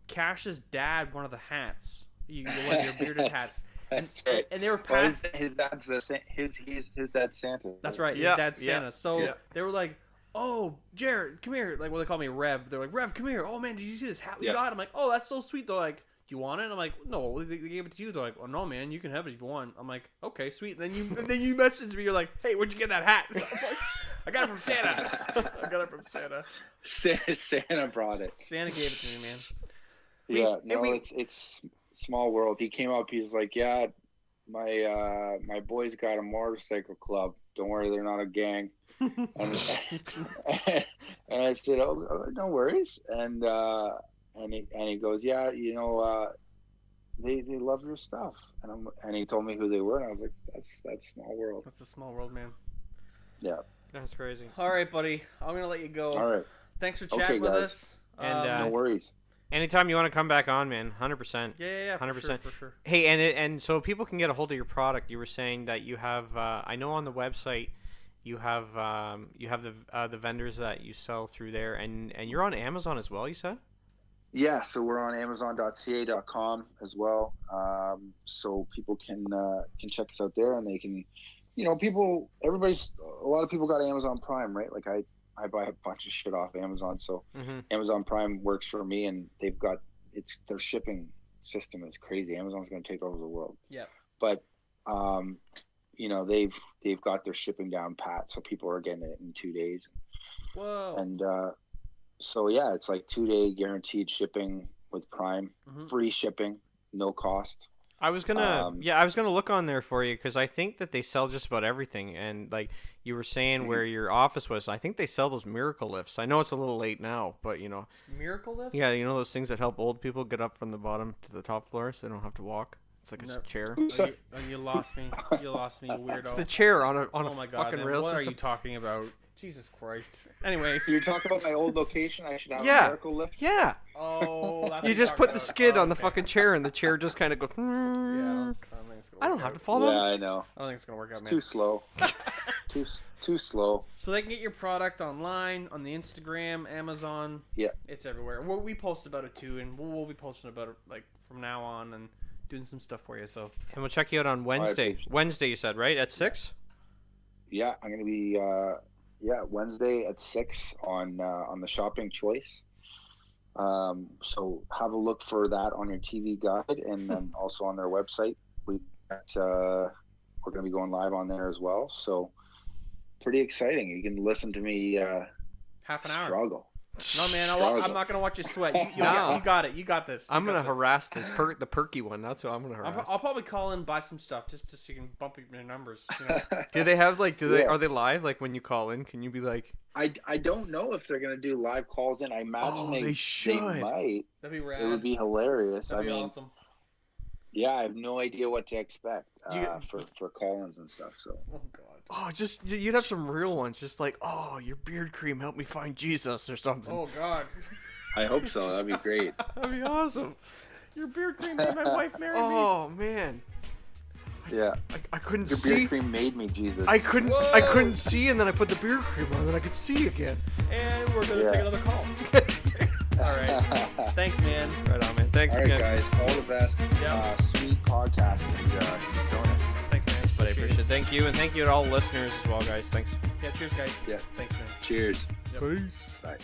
Cash's dad one of the hats. One of your bearded hats. That's right. And they were Well, passed. his dad's his dad's Santa. That's right. Yeah, His dad's yeah, Santa. So yeah. they were like, "Oh, Jared, come here." Like, well, they call me Rev. They're like, "Rev, come here." "Oh man, did you see this hat we Yeah. got?" I'm like, "Oh, that's so sweet." They're like, "Do you want it?" I'm like, "No, they gave it to you." They're like, "Oh no, man, you can have it if you want." I'm like, "Okay, sweet." And then you message me. You're like, "Hey, where'd you get that hat?" I'm like, "I got it from Santa." I got it from Santa. Santa brought it. Santa gave it to me, man. Yeah, no, it's small world. He came up. He was like, "Yeah, my boys got a motorcycle club. Don't worry, they're not a gang." And I said, "Oh, no worries." And he goes, "Yeah, you know, they love your stuff." And he told me who they were, and I was like, "That's small world." That's a small world, man. Yeah. That's crazy. All right, buddy. I'm gonna let you go. All right. Thanks for Okay, chatting with guys. us. And, No worries. Anytime you want to come back on, man, 100%. Yeah, 100%. for sure. Hey, and so people can get a hold of your product. You were saying that you have. I know on the website, you have the vendors that you sell through there, and you're on Amazon as well. You said. Yeah, so we're on Amazon.ca.com as well. So people can check us out there, and they can, you know, a lot of people got Amazon Prime, right? Like I buy a bunch of shit off Amazon, so Amazon Prime works for me, and their shipping system is crazy. Amazon's going to take over the world. Yeah. But you know, they've got their shipping down pat, so people are getting it in 2 days. Whoa. And so yeah, it's like 2-day guaranteed shipping with Prime, free shipping, no cost. I was gonna look on there for you because I think that they sell just about everything. And like you were saying, where your office was, I think they sell those miracle lifts. I know it's a little late now, but you know. Miracle lift? Yeah, you know those things that help old people get up from the bottom to the top floor so they don't have to walk. It's like a chair. You lost me. You lost me, you weirdo. It's the chair on a oh my God, fucking man. rail What system. are you talking about? Jesus Christ. Anyway. You're talking about my old location. I should have Yeah. a miracle lift. Yeah. Oh, that's what You you're just talking put the about. skid Oh, on the okay. fucking chair, and the chair just kind of goes. Yeah, I don't think it's gonna I don't work have to out. fall down. Yeah, the I know. I don't think it's gonna work out, It's man. too slow. too slow. So they can get your product online, on the Instagram, Amazon. Yeah. It's everywhere. We post about it too, and we'll be posting about it like from now on and doing some stuff for you. So. And we'll check you out on Wednesday. appreciate it. Wednesday, you said, right? At 6? Yeah, I'm gonna be Wednesday at 6 on the shopping choice. So have a look for that on your TV guide, and then also on their website. We're gonna be going live on there as well. So pretty exciting. You can listen to me Half an hour. struggle. No, man, I'm not gonna watch you sweat. You got it. You got this. I'm gonna harass the perky one. That's what I'm gonna harass. I'll probably call in and buy some stuff just so you can bump your numbers. You know? Do they have like? Yeah. Are they live? Like when you call in, can you be like? I don't know if they're gonna do live calls in. I imagine they should. They might. That'd be rad. It would be hilarious. That'd be I mean, awesome. yeah, I have no idea what to expect You- for call-ins and stuff. So Oh god. Oh, just you'd have some real ones, just like, oh, your beard cream helped me find Jesus or something. Oh god. I hope so. That'd be great. That'd be awesome. Your beard cream made my wife marry me. Oh man, Yeah, I couldn't your see. beard cream made me Jesus. I couldn't Whoa. see, and then I put the beard cream on, and I could see again. And we're gonna Yeah. take another call. All right. Thanks, man. Right on, man. Thanks All right, again. guys. All the best. Yeah. Sweet podcast. And keep doing it. Thanks, man. But I appreciate it. Thank you, and thank you to all listeners as well, guys. Thanks. Yeah, cheers, guys. Yeah. Thanks, man. Cheers. Yep. Peace. Bye.